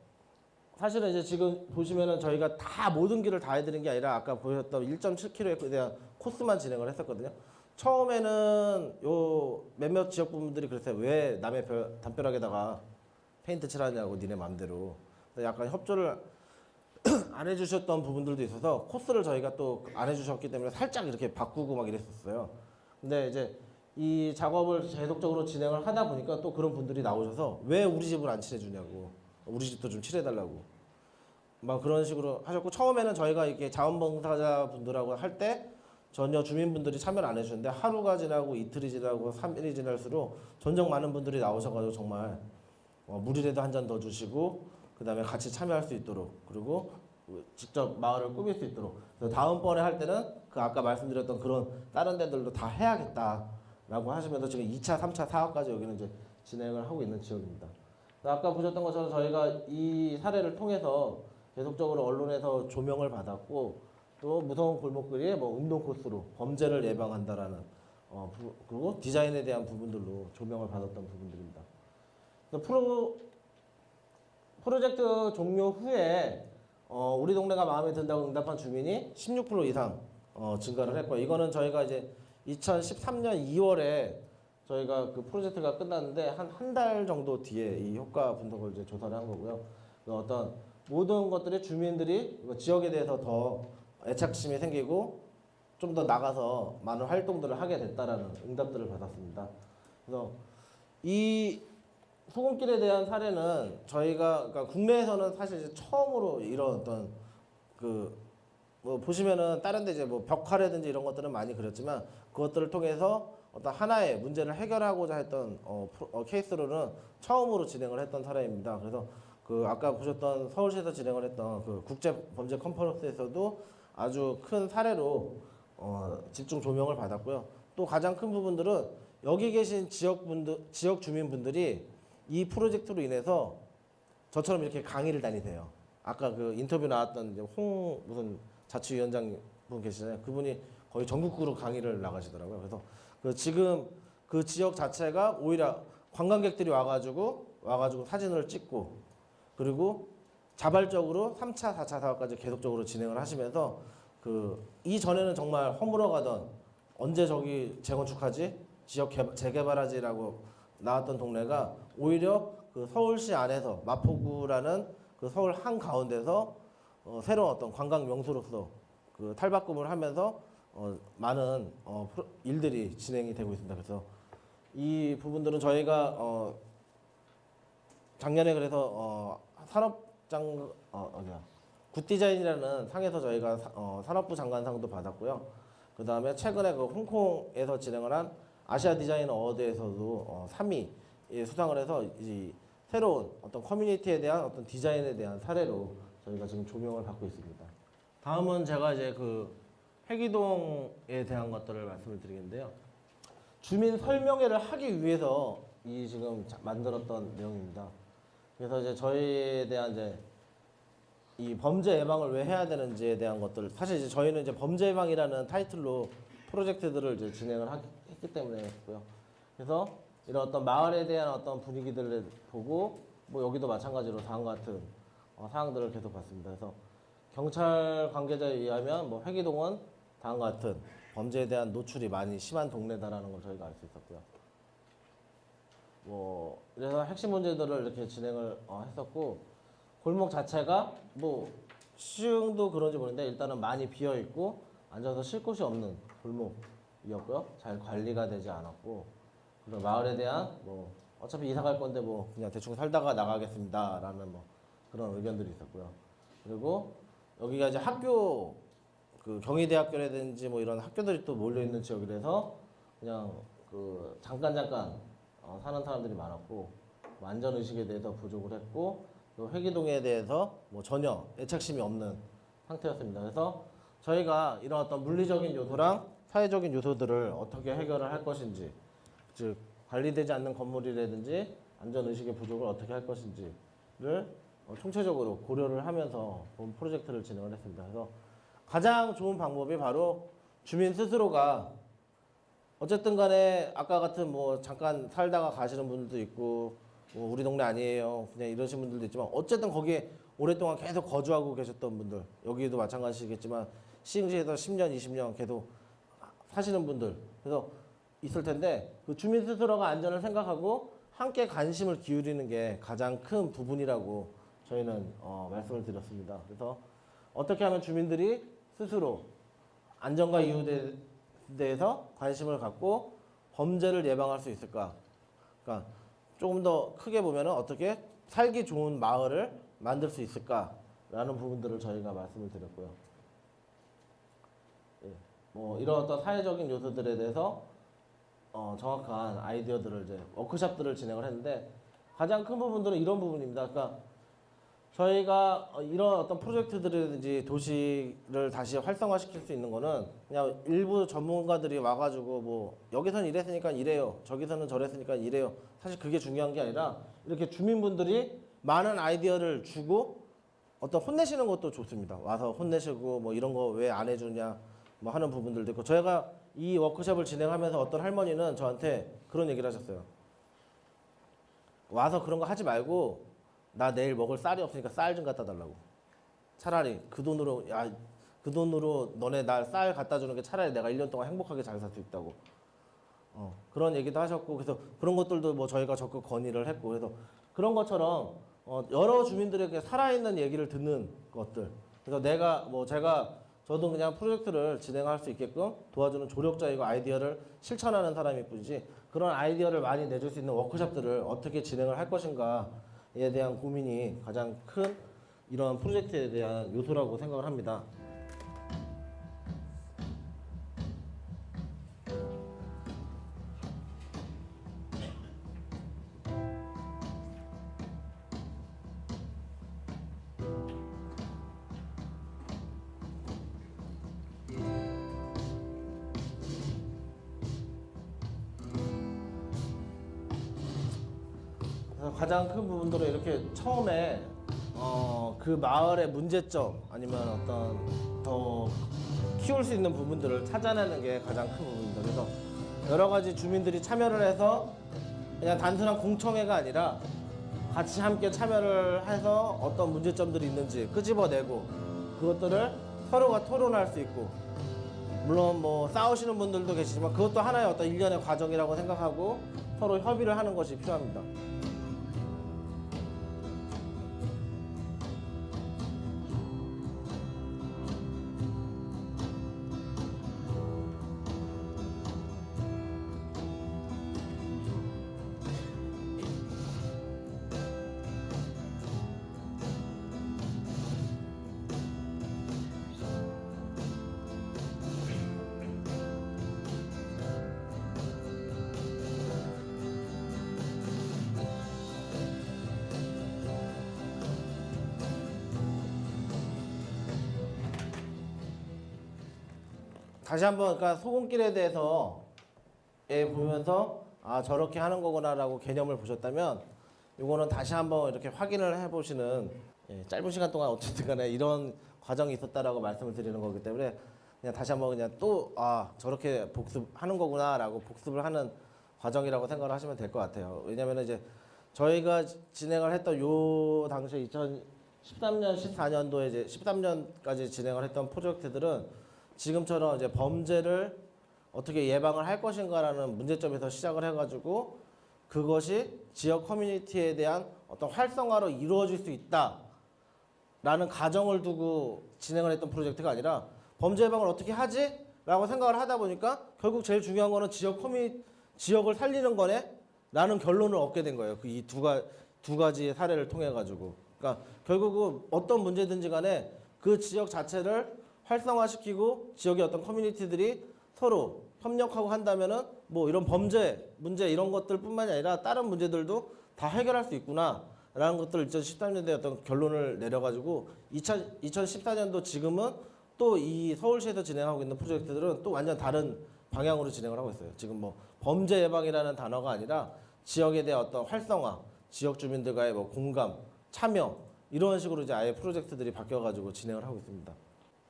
사실은 이제 지금 보시면은 저희가 다 모든 길을 다 해드린 게 아니라 아까 보셨던 1.7km에 대한 코스만 진행을 했었거든요. 처음에는 요 몇몇 지역 분들이 그랬어요. 왜 남의 담벼락에다가 페인트 칠하냐고 니네 맘대로. 약간 협조를 안 해주셨던 부분들도 있어서 코스를 저희가 또 안 해주셨기 때문에 살짝 이렇게 바꾸고 막 이랬었어요. 근데 이제 이 작업을 계속적으로 진행을 하다 보니까 또 그런 분들이 나오셔서 왜 우리 집을 안 칠해주냐고, 우리 집도 좀 칠해달라고 막 그런 식으로 하셨고, 처음에는 저희가 이렇게 자원봉사자 분들하고 할 때 전혀 주민분들이 참여를 안 해주는데 하루가 지나고 이틀이 지나고 3일이 지날수록 점점 많은 분들이 나오셔가지고 정말 물이라도 한 잔 더 주시고 그 다음에 같이 참여할 수 있도록, 그리고 직접 마을을 꾸밀 수 있도록. 그래서 다음번에 할 때는 그 아까 말씀드렸던 그런 다른 데들도 다 해야겠다라고 하시면서 지금 2차, 3차, 4화까지 여기는 이제 진행을 하고 있는 지역입니다. 아까 보셨던 것처럼 저희가 이 사례를 통해서 계속적으로 언론에서 조명을 받았고, 또 무서운 골목길이 뭐 운동 코스로 범죄를 예방한다라는 그리고 디자인에 대한 부분들로 조명을 받았던 부분들입니다. 프로젝트 종료 후에 우리 동네가 마음에 든다고 응답한 주민이 16% 이상 증가를 했고요. 이거는 저희가 이제 2013년 2월에 저희가 그 프로젝트가 끝났는데 한 달 정도 뒤에 이 효과 분석을 이제 조사를 한 거고요. 그 어떤 모든 것들이 주민들이 지역에 대해서 더 애착심이 생기고 좀 더 나가서 많은 활동들을 하게 됐다라는 응답들을 받았습니다. 그래서 이 소금길에 대한 사례는 저희가 그러니까 국내에서는 사실 이제 처음으로 이런 어떤 그 뭐 보시면은 다른 데 이제 뭐 벽화라든지 이런 것들은 많이 그렸지만 그것들을 통해서 어떤 하나의 문제를 해결하고자 했던 케이스로는 처음으로 진행을 했던 사례입니다. 그래서 그 아까 보셨던 서울시에서 진행을 했던 그 국제 범죄 컨퍼런스에서도 아주 큰 사례로 집중 조명을 받았고요. 또 가장 큰 부분들은 여기 계신 지역 주민분들이 이 프로젝트로 인해서 저처럼 이렇게 강의를 다니세요. 아까 그 인터뷰 나왔던 이제 무슨 자치위원장 분 계시잖아요. 그분이 거의 전국구로 강의를 나가시더라고요. 그래서 그 지금 그 지역 자체가 오히려 관광객들이 와가지고 사진을 찍고 그리고 자발적으로 3차, 4차 사업까지 계속적으로 진행을 하시면서 그 이전에는 정말 허물어가던 언제 저기 재건축하지? 지역 재개발하지라고 나왔던 동네가 오히려 그 서울시 안에서 마포구라는 그 서울 한가운데서 새로운 어떤 관광 명소로서 그 탈바꿈을 하면서 많은 일들이 진행이 되고 있습니다. 그래서 이 부분들은 저희가 작년에 그래서 굿디자인이라는 상에서 저희가 산업부 장관상도 받았고요. 그 다음에 최근에 그 홍콩에서 진행을 한 아시아 디자인 어워드에서도 3위에 수상을 해서 이 새로운 어떤 커뮤니티에 대한 어떤 디자인에 대한 사례로 저희가 지금 조명을 받고 있습니다. 다음은 제가 이제 그 회기동에 대한 것들을 말씀을 드리겠는데요. 주민 설명회를 하기 위해서 이 지금 만들었던 내용입니다. 그래서 이제 저희에 대한 이제 이 범죄 예방을 왜 해야 되는지에 대한 것들 사실 이제 저희는 이제 범죄 예방이라는 타이틀로 프로젝트들을 이제 진행을 했기 때문에 했고요. 그래서 이런 어떤 마을에 대한 어떤 분위기들을 보고 뭐 여기도 마찬가지로 다음과 같은 사항들을 계속 봤습니다. 그래서 경찰 관계자에 의하면 뭐 회기동은 다음과 같은 범죄에 대한 노출이 많이 심한 동네다라는 걸 저희가 알 수 있었고요. 뭐 그래서 핵심 문제들을 이렇게 진행을 했었고 골목 자체가 뭐 시흥도 그런지 모르는데 일단은 많이 비어 있고 앉아서 쉴 곳이 없는 골목이었고요. 잘 관리가 되지 않았고 그리고 마을에 대한 뭐 어차피 이사 갈 건데 뭐 그냥 대충 살다가 나가겠습니다라는 뭐 그런 의견들이 있었고요. 그리고 여기가 이제 학교 그 경희대학교라든지 뭐 이런 학교들이 또 몰려 있는 지역이라서 그냥 그 잠깐 사는 사람들이 많았고 뭐 안전 의식에 대해서 부족을 했고 또 회기동에 대해서 뭐 전혀 애착심이 없는 상태였습니다. 그래서 저희가 이런 어떤 물리적인 요소랑 사회적인 요소들을 어떻게 해결을 할 것인지, 즉 관리되지 않는 건물이라든지 안전 의식의 부족을 어떻게 할 것인지를 총체적으로 고려를 하면서 본 프로젝트를 진행을 했습니다. 그래서 가장 좋은 방법이 바로 주민 스스로가 어쨌든 간에 아까 같은 뭐 잠깐 살다가 가시는 분들도 있고 뭐 우리 동네 아니에요 그냥 이러신 분들도 있지만 어쨌든 거기에 오랫동안 계속 거주하고 계셨던 분들 여기도 마찬가지겠지만 시흥시에서 10년 20년 계속 사시는 분들 그래서 있을 텐데 그 주민 스스로가 안전을 생각하고 함께 관심을 기울이는 게 가장 큰 부분이라고 저희는 말씀을 드렸습니다. 그래서 어떻게 하면 주민들이 스스로 안전과 이웃에 대해서 관심을 갖고 범죄를 예방할 수 있을까? 그러니까 조금 더 크게 보면은 어떻게 살기 좋은 마을을 만들 수 있을까라는 부분들을 저희가 말씀을 드렸고요. 예, 뭐 이런 어떤 사회적인 요소들에 대해서 정확한 아이디어들을 이제 워크숍들을 진행을 했는데 가장 큰 부분들은 이런 부분입니다. 그러니까 저희가 이런 어떤 프로젝트들이든지 도시를 다시 활성화시킬 수 있는 거는 그냥 일부 전문가들이 와가지고 뭐 여기서는 이랬으니까 이래요. 저기서는 저랬으니까 이래요. 사실 그게 중요한 게 아니라 이렇게 주민분들이 많은 아이디어를 주고 어떤 혼내시는 것도 좋습니다. 와서 혼내시고 뭐 이런 거 왜 안 해주냐 뭐 하는 부분들도 있고 저희가 이 워크숍을 진행하면서 어떤 할머니는 저한테 그런 얘기를 하셨어요. 와서 그런 거 하지 말고 나 내일 먹을 쌀이 없으니까 쌀 좀 갖다 달라고. 차라리 그 돈으로 그 돈으로 너네 날 쌀 갖다 주는 게 차라리 내가 1년 동안 행복하게 잘 살 수 있다고. 그런 얘기도 하셨고, 그래서 그런 것들도 뭐 저희가 적극 건의를 했고, 그래서 그런 것처럼 여러 주민들에게 살아있는 얘기를 듣는 것들. 그래서 저도 그냥 프로젝트를 진행할 수 있게끔 도와주는 조력자이고 아이디어를 실천하는 사람일 뿐이지, 그런 아이디어를 많이 내줄 수 있는 워크숍들을 어떻게 진행을 할 것인가에 대한 고민이 가장 큰 이런 프로젝트에 대한 요소라고 생각을 합니다. 가장 큰 부분들은 이렇게 처음에 그 마을의 문제점 아니면 어떤 더 키울 수 있는 부분들을 찾아내는 게 가장 큰 부분입니다. 그래서 여러 가지 주민들이 참여를 해서 그냥 단순한 공청회가 아니라 같이 함께 참여를 해서 어떤 문제점들이 있는지 끄집어내고 그것들을 서로가 토론할 수 있고, 물론 뭐 싸우시는 분들도 계시지만 그것도 하나의 어떤 일련의 과정이라고 생각하고 서로 협의를 하는 것이 필요합니다. 다시 한번 그러니까 소금길에 대해서 보면서 저렇게 하는 거구나라고 개념을 보셨다면, 이거는 다시 한번 이렇게 확인을 해보시는, 짧은 시간 동안 어쨌든 간에 이런 과정이 있었다라고 말씀을 드리는 거기 때문에 그냥 다시 한번 그냥 또 저렇게 복습하는 거구나라고 복습을 하는 과정이라고 생각을 하시면 될 것 같아요. 왜냐하면 이제 저희가 진행을 했던 요 당시 2013년, 14년도에 이제 13년까지 진행을 했던 프로젝트들은 지금처럼 이제 범죄를 어떻게 예방을 할 것인가라는 문제점에서 시작을 해가지고 그것이 지역 커뮤니티에 대한 어떤 활성화로 이루어질 수 있다라는 가정을 두고 진행을 했던 프로젝트가 아니라 범죄 예방을 어떻게 하지? 라고 생각을 하다 보니까 결국 제일 중요한 거는 지역을 살리는 거네? 라는 결론을 얻게 된 거예요. 그 이 두 가지의 사례를 통해 가지고. 그러니까 결국은 어떤 문제든지 간에 그 지역 자체를 활성화시키고 지역의 어떤 커뮤니티들이 서로 협력하고 한다면은 뭐 이런 범죄 문제 이런 것들뿐만이 아니라 다른 문제들도 다 해결할 수 있구나라는 것들을 2013년도에 어떤 결론을 내려가지고 2014년도 지금은 또 이 서울시에서 진행하고 있는 프로젝트들은 또 완전 다른 방향으로 진행을 하고 있어요. 지금 뭐 범죄 예방이라는 단어가 아니라 지역에 대한 어떤 활성화, 지역 주민들과의 뭐 공감, 참여 이런 식으로 이제 아예 프로젝트들이 바뀌어가지고 진행을 하고 있습니다.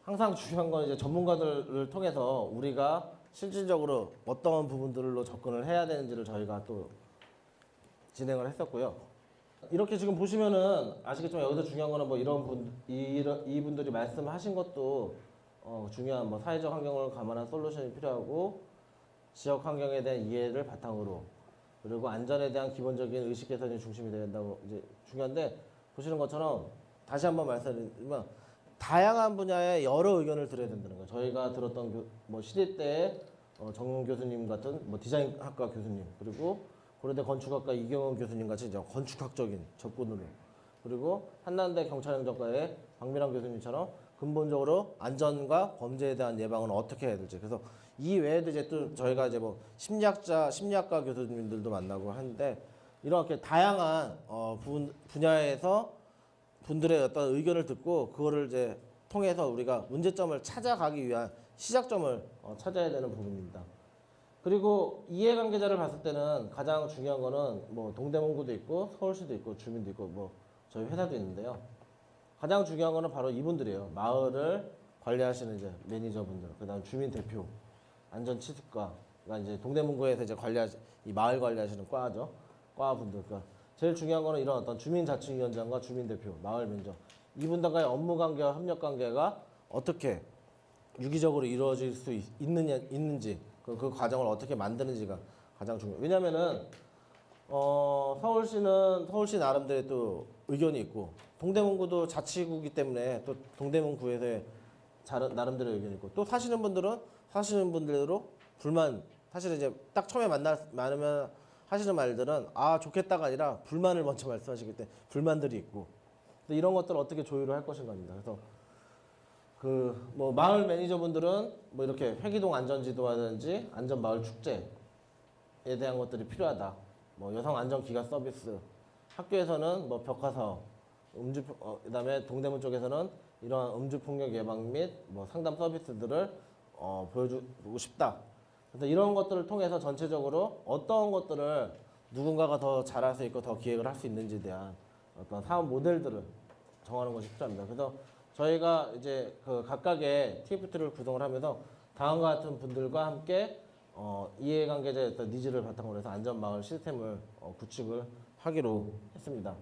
항상 중요한 건 이제 전문가들을 통해서 우리가 실질적으로 어떤 부분들로 접근을 해야 되는지를 저희가 또 진행을 했었고요. 이렇게 지금 보시면은 아시겠지만 여기서 중요한 거는 뭐 이분들이 말씀하신 것도 중요한 뭐 사회적 환경을 감안한 솔루션이 필요하고 지역 환경에 대한 이해를 바탕으로 그리고 안전에 대한 기본적인 의식 개선이 중심이 되어야 된다고 이제 중요한데, 보시는 것처럼 다시 한번 말씀드리면 다양한 분야의 여러 의견을 들어야 된다는 거예요. 저희가 들었던 뭐 시대 때 정용 교수님 같은 뭐 디자인학과 교수님, 그리고 고려대 건축학과 이경원 교수님 같이 이제 건축학적인 접근으로, 그리고 한남대 경찰행정과의 박미랑 교수님처럼 근본적으로 안전과 범죄에 대한 예방은 어떻게 해야 될지. 그래서 이 외에도 이제 또 저희가 이제 뭐 심리학과 교수님들도 만나고 하는데, 이렇게 다양한 분야에서 분들의 어떤 의견을 듣고 그거를 이제 통해서 우리가 문제점을 찾아가기 위한 시작점을 찾아야 되는 부분입니다. 그리고 이해관계자를 봤을 때는 가장 중요한 거는 뭐 동대문구도 있고 서울시도 있고 주민도 있고 뭐 저희 회사도 있는데요. 가장 중요한 거는 바로 이분들이에요. 마을을 관리하시는 이제 매니저분들, 그다음 주민 대표, 안전치수과, 그러니까 이제 동대문구에서 이제 이 마을 관리하시는 과죠. 과분들, 그러니까 제일 중요한 거는 이런 어떤 주민자치위원장과 주민대표, 마을 면접 이분들과의 업무 관계와 협력 관계가 어떻게 유기적으로 이루어질 수 있는지 그 과정을 어떻게 만드는지가 가장 중요해요. 왜냐면은 서울시는 서울시 나름대로 또 의견이 있고 동대문구도 자치구이기 때문에 또 동대문구에서의 나름대로 의견이 있고 또 사시는 분들은 사시는 분들대로 불만 사실은 이제 딱 처음에 만나면 하시는 말들은 아 좋겠다가 아니라 불만을 먼저 말씀하시기 때문에 불만들이 있고 근데 이런 것들을 어떻게 조율을 할 것인가입니다. 그래서 그 뭐 마을 매니저분들은 뭐 이렇게 회기동 안전지도라든지 안전마을 축제에 대한 것들이 필요하다. 뭐 여성 안전 기가 서비스, 학교에서는 뭐 벽화사업, 그다음에 동대문 쪽에서는 이러한 음주 폭력 예방 및 뭐 상담 서비스들을 보여주고 싶다. 그래서 이런 것들을 통해서 전체적으로 어떤 것들을 누군가가 더 잘할 수 있고 더 기획을 할 수 있는지에 대한 어떤 사업 모델들을 정하는 것이 필요합니다. 그래서 저희가 이제 그 각각의 TFT를 구성을 하면서 다음과 같은 분들과 함께 이해관계자의 어떤 니즈를 바탕으로 해서 안전마을 시스템을 구축을 하기로 했습니다.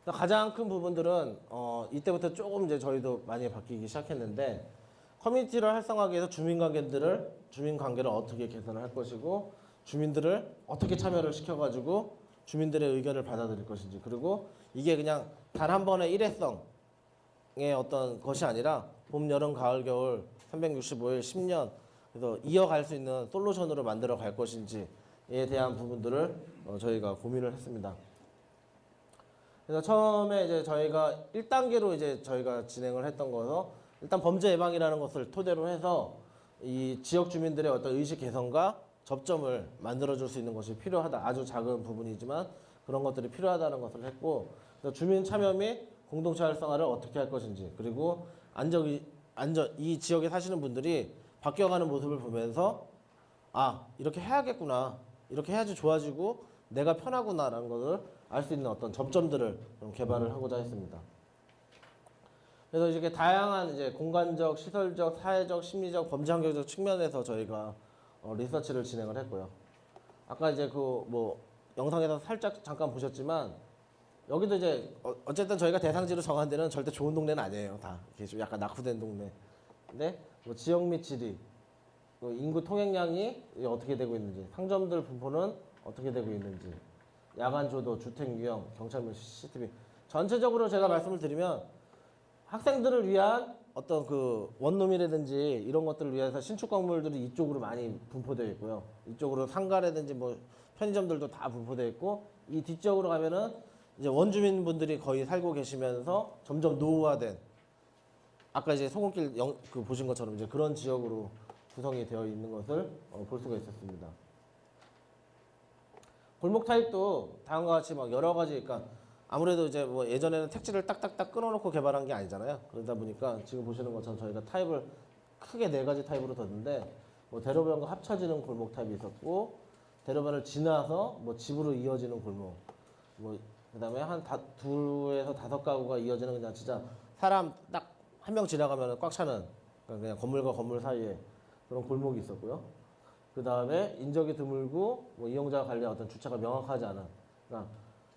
가장 큰 부분들은 이때부터 조금 이제 저희도 많이 바뀌기 시작했는데 커뮤니티를 활성화하기 위해서 주민관계를 어떻게 개선을 할 것이고 주민들을 어떻게 참여를 시켜가지고 주민들의 의견을 받아들일 것인지 그리고 이게 그냥 단 한 번의 일회성의 어떤 것이 아니라 봄, 여름, 가을, 겨울 365일 10년 그래서 이어갈 수 있는 솔루션으로 만들어 갈 것인지에 대한 부분들을 저희가 고민을 했습니다. 그래서 처음에 이제 저희가 1단계로 이제 저희가 진행을 했던 거서 일단 범죄 예방이라는 것을 토대로 해서 이 지역 주민들의 어떤 의식 개선과 접점을 만들어줄 수 있는 것이 필요하다. 아주 작은 부분이지만 그런 것들이 필요하다는 것을 했고 주민 참여 및 공동체 활성화를 어떻게 할 것인지 그리고 이 지역에 사시는 분들이 바뀌어가는 모습을 보면서 아 이렇게 해야겠구나 이렇게 해야지 좋아지고 내가 편하구나라는 것을 알 수 있는 어떤 접점들을 좀 개발을 하고자 했습니다. 그래서 이렇게 다양한 이제 공간적, 시설적, 사회적, 심리적, 범죄 환경적 측면에서 저희가 리서치를 진행을 했고요. 아까 이제 그 뭐 영상에서 살짝 잠깐 보셨지만 여기도 이제 어쨌든 저희가 대상지로 정한 데는 절대 좋은 동네는 아니에요. 다 이렇게 좀 약간 낙후된 동네. 근데 뭐 지역 및 지리, 인구 통행량이 어떻게 되고 있는지, 상점들 분포는 어떻게 되고 있는지, 야간 조도, 주택 유형, 경찰물 CCTV 전체적으로 제가 말씀을 드리면 학생들을 위한 어떤 그 원룸이라든지 이런 것들을 위해서 신축 건물들이 이쪽으로 많이 분포되어 있고요. 이쪽으로 상가라든지 뭐 편의점들도 다 분포되어 있고 이 뒤쪽으로 가면은 이제 원주민분들이 거의 살고 계시면서 점점 노후화된 아까 이제 소금길 그 보신 것처럼 이제 그런 지역으로 구성이 되어 있는 것을 볼 수가 있었습니다. 골목 타입도 다음과 같이 막 여러 가지, 그러니까 아무래도 이제 뭐 예전에는 택지를 딱딱딱 끊어놓고 개발한 게 아니잖아요. 그러다 보니까 지금 보시는 것처럼 저희가 타입을 크게 4가지 타입으로 뒀는데 뭐 대로변과 합쳐지는 골목 타입이 있었고 대로변을 지나서 뭐 집으로 이어지는 골목, 뭐 그다음에 한 2에서 5가구가 이어지는 그냥 진짜 사람 딱 한 명 지나가면 꽉 차는 그냥 건물과 건물 사이에 그런 골목이 있었고요. 그 다음에 인적이 드물고 뭐 이용자가 관리한 어떤 주차가 명확하지 않은 그러니까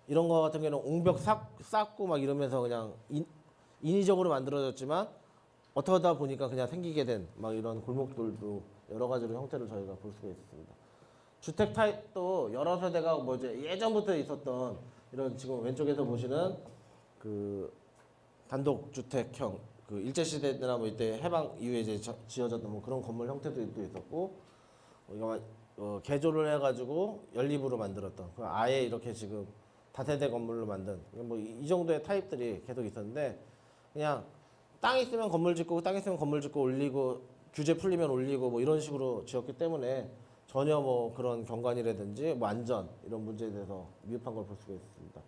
이런 거 같은 경우는 옹벽 쌓고 막 이러면서 그냥 인위적으로 만들어졌지만 어떻게 하다 보니까 그냥 생기게 된 막 이런 골목들도 여러 가지로 형태를 저희가 볼 수가 있습니다. 주택 타입도 여러 세대가 뭐 이제 예전부터 있었던 이런 지금 왼쪽에서 보시는 그 단독 주택형 그 일제 시대나 뭐 이때 해방 이후에 이제 지어졌던 뭐 그런 건물 형태도 있었고 개조를 해가지고 연립으로 만들었던 아예 이렇게 지금 다세대 건물로 만든 뭐 이 정도의 타입들이 계속 있었는데 그냥 땅 있으면 건물 짓고 땅 있으면 건물 짓고 올리고 규제 풀리면 올리고 뭐 이런 식으로 지었기 때문에 전혀 뭐 그런 경관이라든지 뭐 안전 이런 문제에 대해서 미흡한 걸 볼 수가 있습니다.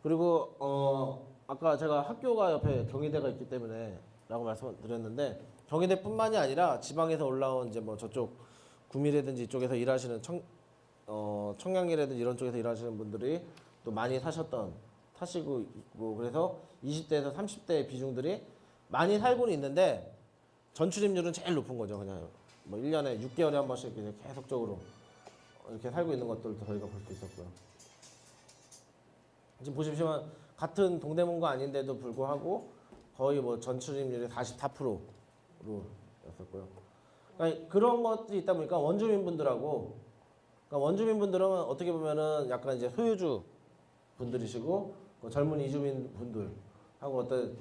그리고 아까 제가 학교가 옆에 경희대가 있기 때문에 라고 말씀드렸는데 경희대뿐만이 아니라 지방에서 올라온 이제 뭐 저쪽 구미라든지 이쪽에서 일하시는 청량리라든지 이런 쪽에서 일하시는 분들이 또 많이 사시고 있고 그래서 20대에서 30대의 비중들이 많이 살고는 있는데 전출입률은 제일 높은 거죠. 그냥 뭐 1년에 6개월에 한 번씩 계속적으로 이렇게 살고 있는 것들도 저희가 볼 수 있었고요. 지금 보시면 같은 동대문과 아닌데도 불구하고 거의 뭐 전출입률이 44%로 였었고요. 그러니까 그런 것들이 있다 보니까 원주민분들하고, 그러니까 원주민분들은 어떻게 보면은 약간 이제 소유주 분들이시고 젊은 이주민 분들하고 어떤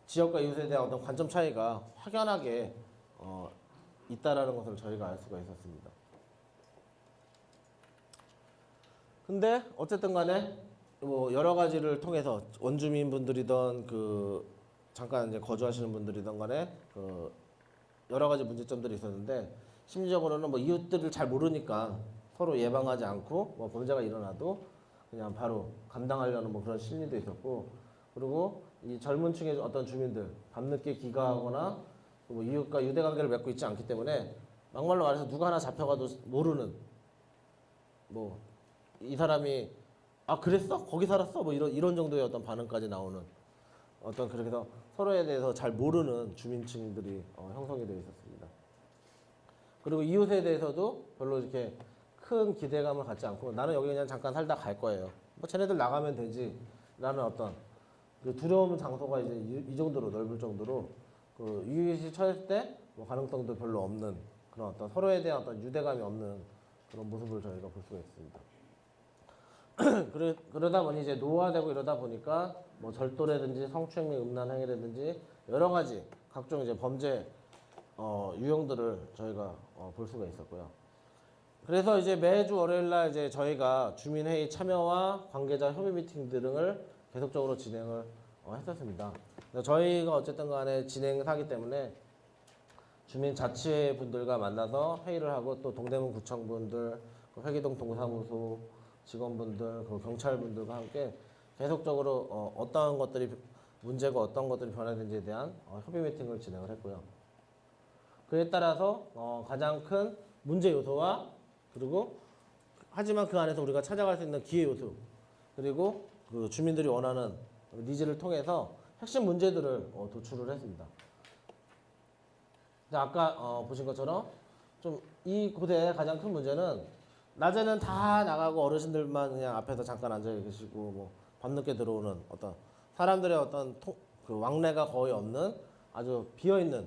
지역과 이웃에 대한 어떤 관점 차이가 확연하게 있다라는 것을 저희가 알 수가 있었습니다. 근데 어쨌든 간에 뭐 여러 가지를 통해서 원주민분들이던 그 잠깐 이제 거주하시는 분들이던 간에 그 여러 가지 문제점들이 있었는데, 심리적으로는 뭐 이웃들을 잘 모르니까 서로 예방하지 않고 뭐 범죄가 일어나도 그냥 바로 감당하려는 뭐 그런 심리도 있었고, 그리고 이 젊은 층의 어떤 주민들 밤늦게 귀가하거나 뭐 이웃과 유대 관계를 맺고 있지 않기 때문에 막말로 말해서 누가 하나 잡혀가도 모르는, 뭐 이 사람이 아 그랬어? 거기 살았어? 뭐 이런 정도의 어떤 반응까지 나오는 어떤, 그렇게 해서 서로에 대해서 잘 모르는 주민층들이 형성이 되어 있었습니다. 그리고 이웃에 대해서도 별로 이렇게 큰 기대감을 갖지 않고 나는 여기 그냥 잠깐 살다 갈 거예요. 뭐 쟤네들 나가면 되지 라는 어떤 그 두려움 장소가 이제 이 정도로 넓을 정도로 그 이웃이 처했을 때 뭐 가능성도 별로 없는 그런 어떤 서로에 대한 어떤 유대감이 없는 그런 모습을 저희가 볼 수가 있습니다. 그러다 보니 이제 노화되고 이러다 보니까 뭐 절도라든지 성추행 및 음란 행위라든지 여러 가지 각종 이제 범죄 유형들을 저희가 볼 수가 있었고요. 그래서 이제 매주 월요일 날 이제 저희가 주민회의 참여와 관계자 협의 미팅 등을 계속적으로 진행을 했었습니다. 저희가 어쨌든 간에 진행하기 때문에 주민 자치회 분들과 만나서 회의를 하고 또 동대문 구청 분들, 회기동 동사무소 직원분들, 그 경찰분들과 함께 계속적으로 어떤 것들이 문제고 어떤 것들이 변화되는지에 대한 협의 미팅을 진행을 했고요. 그에 따라서 가장 큰 문제 요소와, 그리고 하지만 그 안에서 우리가 찾아갈 수 있는 기회 요소, 그리고 그 주민들이 원하는 니즈를 통해서 핵심 문제들을 도출을 했습니다. 아까 보신 것처럼 좀 이 곳의 가장 큰 문제는 낮에는 다 나가고 어르신들만 그냥 앞에서 잠깐 앉아 계시고 뭐 밤늦게 들어오는 어떤 사람들의 어떤 그 왕래가 거의 없는 아주 비어있는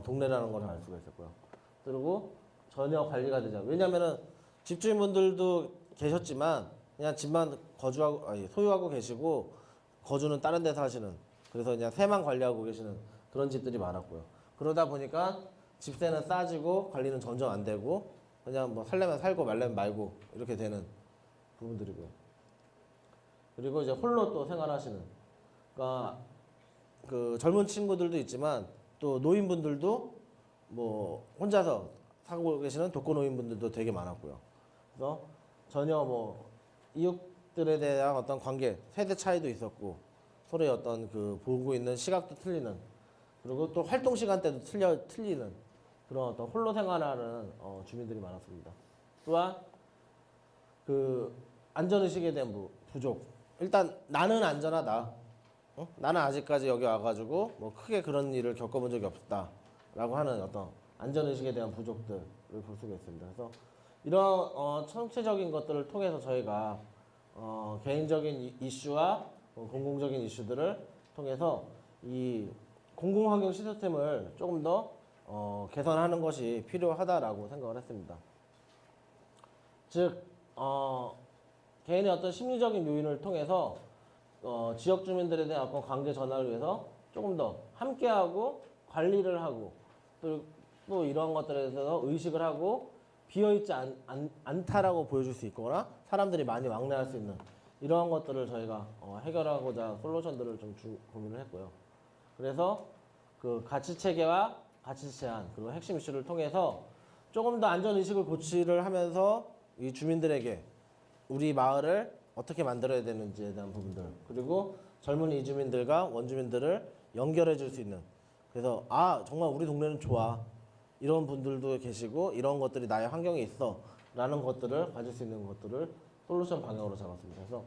동네라는 걸 알 수가 있었고요. 그리고 전혀 관리가 되지 않고, 왜냐면은 집주인분들도 계셨지만 그냥 집만 소유하고 계시고 거주는 다른 데서 하시는, 그래서 그냥 새만 관리하고 계시는 그런 집들이 많았고요. 그러다 보니까 집세는 싸지고 관리는 점점 안 되고 그냥 뭐 살려면 살고 말려면 말고 이렇게 되는 부분들이고요. 그리고 이제 홀로 또 생활하시는, 그러니까 그 젊은 친구들도 있지만 또 노인분들도 뭐 혼자서 살고 계시는 독거 노인분들도 되게 많았고요. 그래서 전혀 뭐 이웃들에 대한 어떤 관계, 세대 차이도 있었고 서로의 어떤 그 보고 있는 시각도 틀리는, 그리고 또 활동 시간대도 틀리는 그런 어떤 홀로 생활하는 주민들이 많았습니다. 또한 그 안전의식에 대한 부족. 일단 나는 안전하다. 나는 아직까지 여기 와가지고 뭐 크게 그런 일을 겪어본 적이 없다라고 하는 어떤 안전의식에 대한 부족들을 볼 수가 있습니다. 그래서 이런 총체적인 것들을 통해서 저희가 개인적인 이슈와 공공적인 이슈들을 통해서 이 공공환경 시스템을 조금 더 개선하는 것이 필요하다라고 생각을 했습니다. 즉 개인의 어떤 심리적인 요인을 통해서 지역 주민들에 대한 어떤 관계 전환을 위해서 조금 더 함께하고 관리를 하고 또 이런 것들에 대해서 의식을 하고 비어있지 않다라고 보여줄 수 있거나 사람들이 많이 왕래할 수 있는 이러한 것들을 저희가 해결하고자 솔루션들을 좀 고민을 했고요. 그래서 그 가치 체계와 가치 제한, 그리고 핵심 이슈를 통해서 조금 더 안전의식을 고취를 하면서 이 주민들에게 우리 마을을 어떻게 만들어야 되는지에 대한 부분들, 그리고 젊은 이주민들과 원주민들을 연결해 줄 수 있는, 그래서 아 정말 우리 동네는 좋아, 이런 분들도 계시고 이런 것들이 나의 환경에 있어 라는 것들을 가질 수 있는 것들을 솔루션 방향으로 잡았습니다. 그래서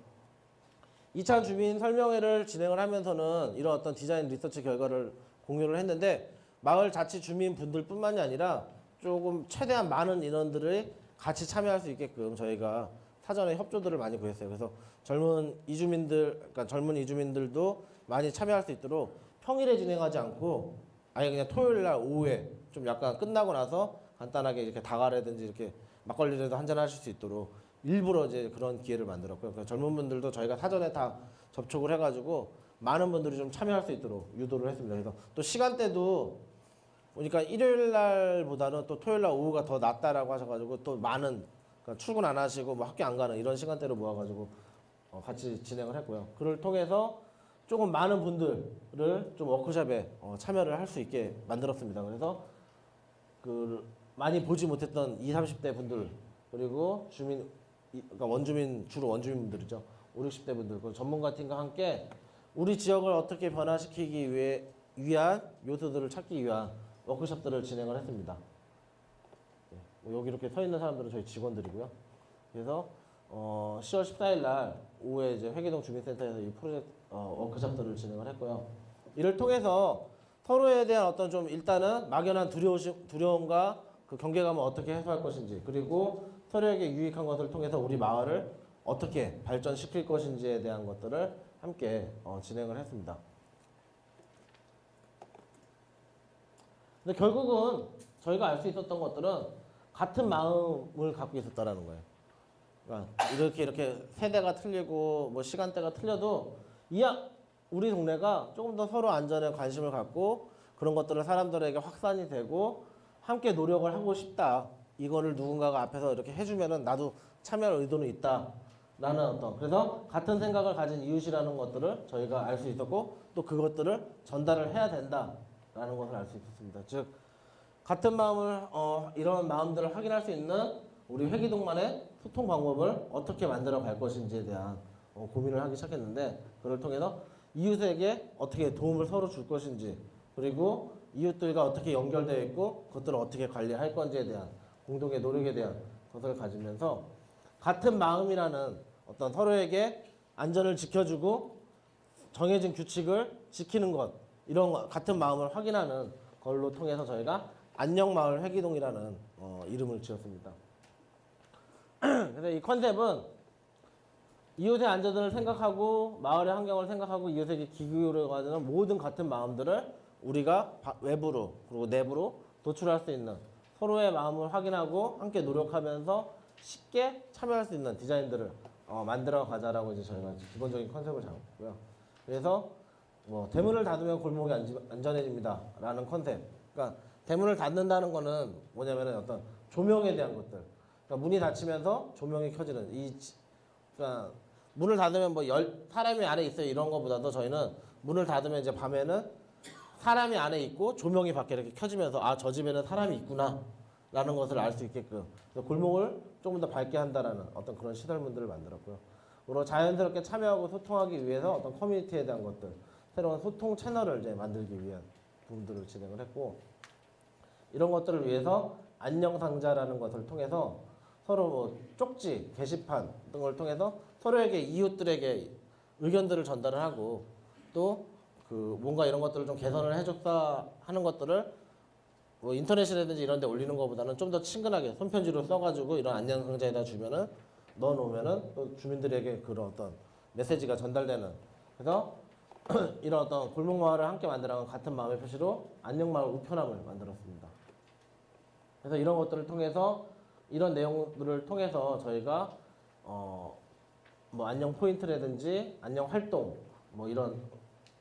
2차 주민 설명회를 진행을 하면서는 이런 어떤 디자인 리서치 결과를 공유를 했는데, 마을 자치 주민 분들 뿐만이 아니라 조금 최대한 많은 인원들이 같이 참여할 수 있게끔 저희가 사전에 협조들을 많이 구했어요. 그래서 젊은 이주민들도 많이 참여할 수 있도록 평일에 진행하지 않고 아예 그냥 토요일 날 오후에 좀 약간 끝나고 나서 간단하게 이렇게 다가라든지 이렇게 막걸리라도 한잔 하실 수 있도록 일부러 이제 그런 기회를 만들었고요. 그래서 젊은 분들도 저희가 사전에 다 접촉을 해가지고 많은 분들이 좀 참여할 수 있도록 유도를 했습니다. 그래서 또 시간대도 보니까 일요일 날보다는 또 토요일 날 오후가 더 낫다라고 하셔가지고 또 많은 그러니까 출근 안 하시고 뭐 학교 안 가는 이런 시간대로 모아가지고 같이 진행을 했고요. 그를 통해서 조금 많은 분들을 좀 워크숍에 참여를 할 수 있게 만들었습니다. 그래서 그 많이 보지 못했던 20, 30대 분들 그리고 그러니까 주로 원주민분들이죠. 50, 60대 분들, 그 전문가팀과 함께 우리 지역을 어떻게 변화시키기 위한 요소들을 찾기 위한 워크숍들을 진행을 했습니다. 여기 이렇게 서 있는 사람들은 저희 직원들이고요. 그래서 10월 14일 날 오후에 이제 회계동 주민센터에서 이 프로젝트 워크숍들을 진행을 했고요. 이를 통해서 서로에 대한 어떤 좀 일단은 막연한 두려움과 그 경계감을 어떻게 해소할 것인지 그리고 서로에게 유익한 것을 통해서 우리 마을을 어떻게 발전시킬 것인지에 대한 것들을 함께 진행을 했습니다. 근데 결국은 저희가 알 수 있었던 것들은 같은 마음을 갖고 있었다라는 거예요. 그러니까 이렇게 세대가 틀리고 뭐 시간대가 틀려도 우리 동네가 조금 더 서로 안전에 관심을 갖고 그런 것들을 사람들에게 확산이 되고 함께 노력을 하고 싶다. 이거를 누군가가 앞에서 이렇게 해주면은 나도 참여할 의도는 있다라는 그래서 같은 생각을 가진 이웃이라는 것들을 저희가 알 수 있었고 또 그것들을 전달을 해야 된다라는 것을 알 수 있었습니다. 즉 같은 마음을 이런 마음들을 확인할 수 있는 우리 회기동만의 소통 방법을 어떻게 만들어 갈 것인지에 대한 고민을 하기 시작했는데 그를 통해서 이웃에게 어떻게 도움을 서로 줄 것인지 그리고 이웃들과 어떻게 연결되어 있고 그것들을 어떻게 관리할 건지에 대한 공동의 노력에 대한 것을 가지면서 같은 마음이라는 어떤 서로에게 안전을 지켜주고 정해진 규칙을 지키는 것 이런 같은 마음을 확인하는 걸로 통해서 저희가 안녕마을 회기동이라는 이름을 지었습니다. 그래서 이 컨셉은 이웃의 안전을 생각하고 마을의 환경을 생각하고 이웃에게 기울여가는 모든 같은 마음들을 우리가 외부로 그리고 내부로 도출할 수 있는 서로의 마음을 확인하고 함께 노력하면서 쉽게 참여할 수 있는 디자인들을 만들어 가자라고 이제 저희가 기본적인 컨셉을 잡았고요. 그래서 뭐 대문을 닫으면 골목이 안전해집니다라는 컨셉. 그러니까 대문을 닫는다는 거는 뭐냐면은 어떤 조명에 대한 것들. 그러니까 문이 닫히면서 조명이 켜지는 그러니까 문을 닫으면 뭐 사람이 안에 있어요 이런 거보다도 저희는 문을 닫으면 이제 밤에는 사람이 안에 있고 조명이 밖에 이렇게 켜지면서 저 집에는 사람이 있구나 라는 것을 알 수 있게끔 골목을 조금 더 밝게 한다라는 어떤 그런 시설물들을 만들었고요. 그리고 자연스럽게 참여하고 소통하기 위해서 어떤 커뮤니티에 대한 것들 새로운 소통 채널을 이제 만들기 위한 부분들을 진행을 했고 이런 것들을 위해서 안녕상자라는 것을 통해서 서로 뭐 쪽지, 게시판 등을 통해서 서로에게 이웃들에게 의견들을 전달을 하고 또 그 뭔가 이런 것들을 좀 개선을 해줬다 하는 것들을 뭐 인터넷이라든지 이런 데 올리는 것보다는 좀 더 친근하게 손편지로 써가지고 이런 안녕상자에다 주면은 넣어놓으면은 또 주민들에게 그런 어떤 메시지가 전달되는 그래서 이런 어떤 골목마을을 함께 만들어가는 같은 마음의 표시로 안녕마을 우편함을 만들었습니다. 그래서 이런 것들을 통해서 이런 내용들을 통해서 저희가 뭐 안녕 포인트라든지 안녕 활동 뭐 이런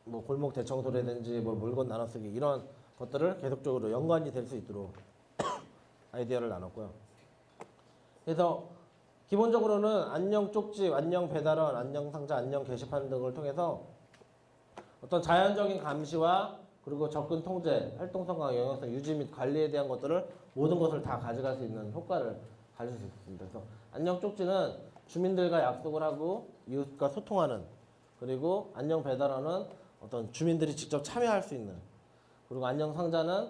뭐 골목 대청소라든지 뭐 물건 나눠쓰기 이런 것들을 계속적으로 연관이 될 수 있도록 아이디어를 나눴고요. 그래서 기본적으로는 안녕 쪽지, 안녕 배달원, 안녕 상자, 안녕 게시판 등을 통해서 어떤 자연적인 감시와 그리고 접근 통제, 활동성과 영향성 유지 및 관리에 대한 것들을 모든 것을 다 가져갈 수 있는 효과를 가질 수 있습니다. 그래서 안녕 쪽지는 주민들과 약속을 하고 이웃과 소통하는 그리고 안녕 배달원은 어떤 주민들이 직접 참여할 수 있는 그리고 안녕 상자는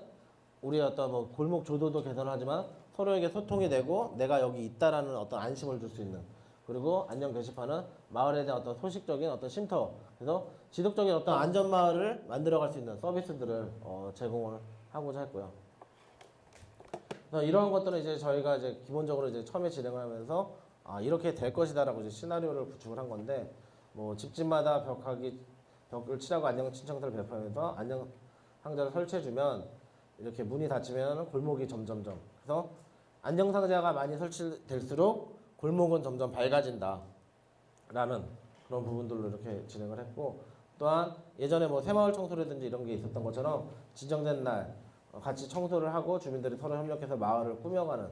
우리 어떤 뭐 골목 조도도 개선하지만 서로에게 소통이 되고 내가 여기 있다라는 어떤 안심을 줄 수 있는 그리고 안녕 게시판은 마을에 대한 어떤 소식적인 어떤 쉼터 그래서 지속적인 어떤 안전 마을을 만들어갈 수 있는 서비스들을 제공을 하고자 했고요. 그래서 이러한 것들은 이제 저희가 이제 기본적으로 이제 처음에 진행을 하면서 이렇게 될 것이다라고 이제 시나리오를 구축을 한 건데 뭐 집집마다 벽을 칠하고 안녕 신청서를 배포하면서 안녕 상자를 설치해주면 이렇게 문이 닫히면 골목이 점점점 그래서 안녕 상자가 많이 설치될수록 골목은 점점 밝아진다 라는 그런 부분들로 이렇게 진행을 했고 또한 예전에 뭐 새마을 청소라든지 이런 게 있었던 것처럼 지정된 날 같이 청소를 하고 주민들이 서로 협력해서 마을을 꾸며가는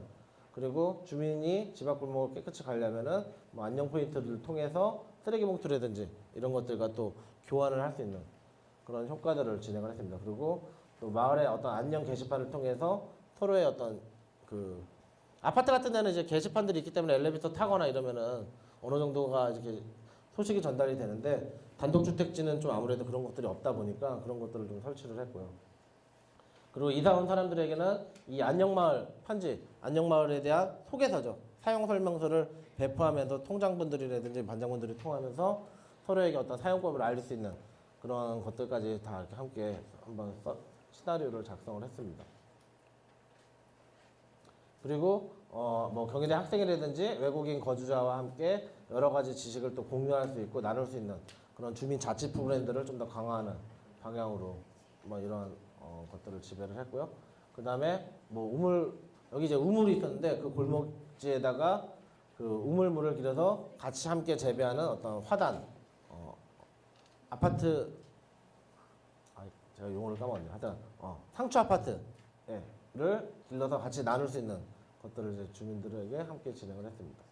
그리고 주민이 집 앞 골목을 깨끗이 가려면은 뭐 안녕 포인트를 통해서 쓰레기 봉투라든지 이런 것들과 또 교환을 할 수 있는 그런 효과들을 진행을 했습니다. 그리고 또 마을의 어떤 안녕 게시판을 통해서 서로의 어떤 그 아파트 같은 데는 이제 게시판들이 있기 때문에 엘리베이터 타거나 이러면은 어느 정도가 이렇게 소식이 전달이 되는데 단독주택지는 좀 아무래도 그런 것들이 없다 보니까 그런 것들을 좀 설치를 했고요. 그리고 이사 온 사람들에게는 이 안녕마을 편지, 안녕마을에 대한 소개서죠. 사용설명서를 배포하면서 통장분들이라든지 반장분들이 통하면서 서로에게 어떤 사용법을 알릴 수 있는 그런 것들까지 다 이렇게 함께 한번 시나리오를 작성을 했습니다. 그리고 뭐 경희대 학생이라든지 외국인 거주자와 함께 여러 가지 지식을 또 공유할 수 있고 나눌 수 있는 그런 주민 자치 프로그램들을 좀 더 강화하는 방향으로 뭐 이런 것들을 지배를 했고요. 그 다음에 뭐 여기 이제 우물이 있었는데 그 골목지에다가 그 우물물을 길어서 같이 함께 재배하는 어떤 화단, 아파트, 제가 용어를 까먹었네요. 하여튼 상추 아파트를 길러서 같이 나눌 수 있는 것들을 이제 주민들에게 함께 진행을 했습니다.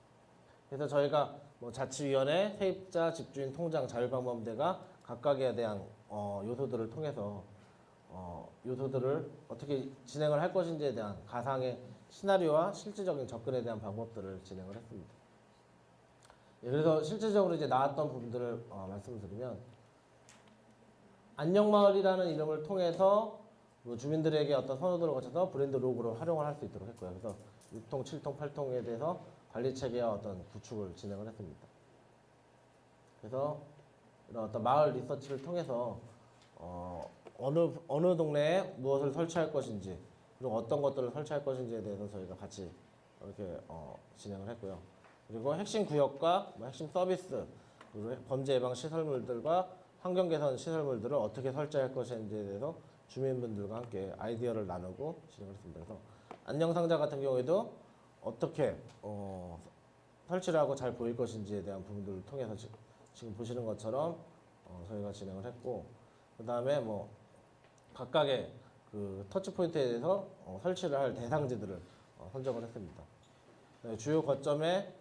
그래서 저희가 뭐 자치위원회, 세입자, 집주인, 통장, 자율방범대가 각각에 대한 요소들을 통해서 요소들을 어떻게 진행을 할 것인지에 대한 가상의 시나리오와 실질적인 접근에 대한 방법들을 진행을 했습니다. 그래서 실질적으로 이제 나왔던 부분들을 말씀드리면 안녕마을이라는 이름을 통해서 뭐 주민들에게 어떤 선호도를 거쳐서 브랜드 로고를 활용을 할 수 있도록 했고요. 그래서 6통, 7통, 8통에 대해서 관리 체계와 어떤 구축을 진행을 했습니다. 그래서 이런 어떤 마을 리서치를 통해서 어느 동네에 무엇을 설치할 것인지 그리고 어떤 것들을 설치할 것인지에 대해서 저희가 같이 이렇게 진행을 했고요. 그리고 핵심 구역과 핵심 서비스 그리고 범죄 예방 시설물들과 환경 개선 시설물들을 어떻게 설치할 것인지에 대해서 주민분들과 함께 아이디어를 나누고 진행을 했습니다. 그래서 안녕상자 같은 경우에도 어떻게 설치를 하고 잘 보일 것인지에 대한 부분들을 통해서 지금 보시는 것처럼 저희가 진행을 했고 그 다음에 뭐 각각의 그 터치 포인트에 대해서 설치를 할 대상지들을 선정을 했습니다. 주요 거점에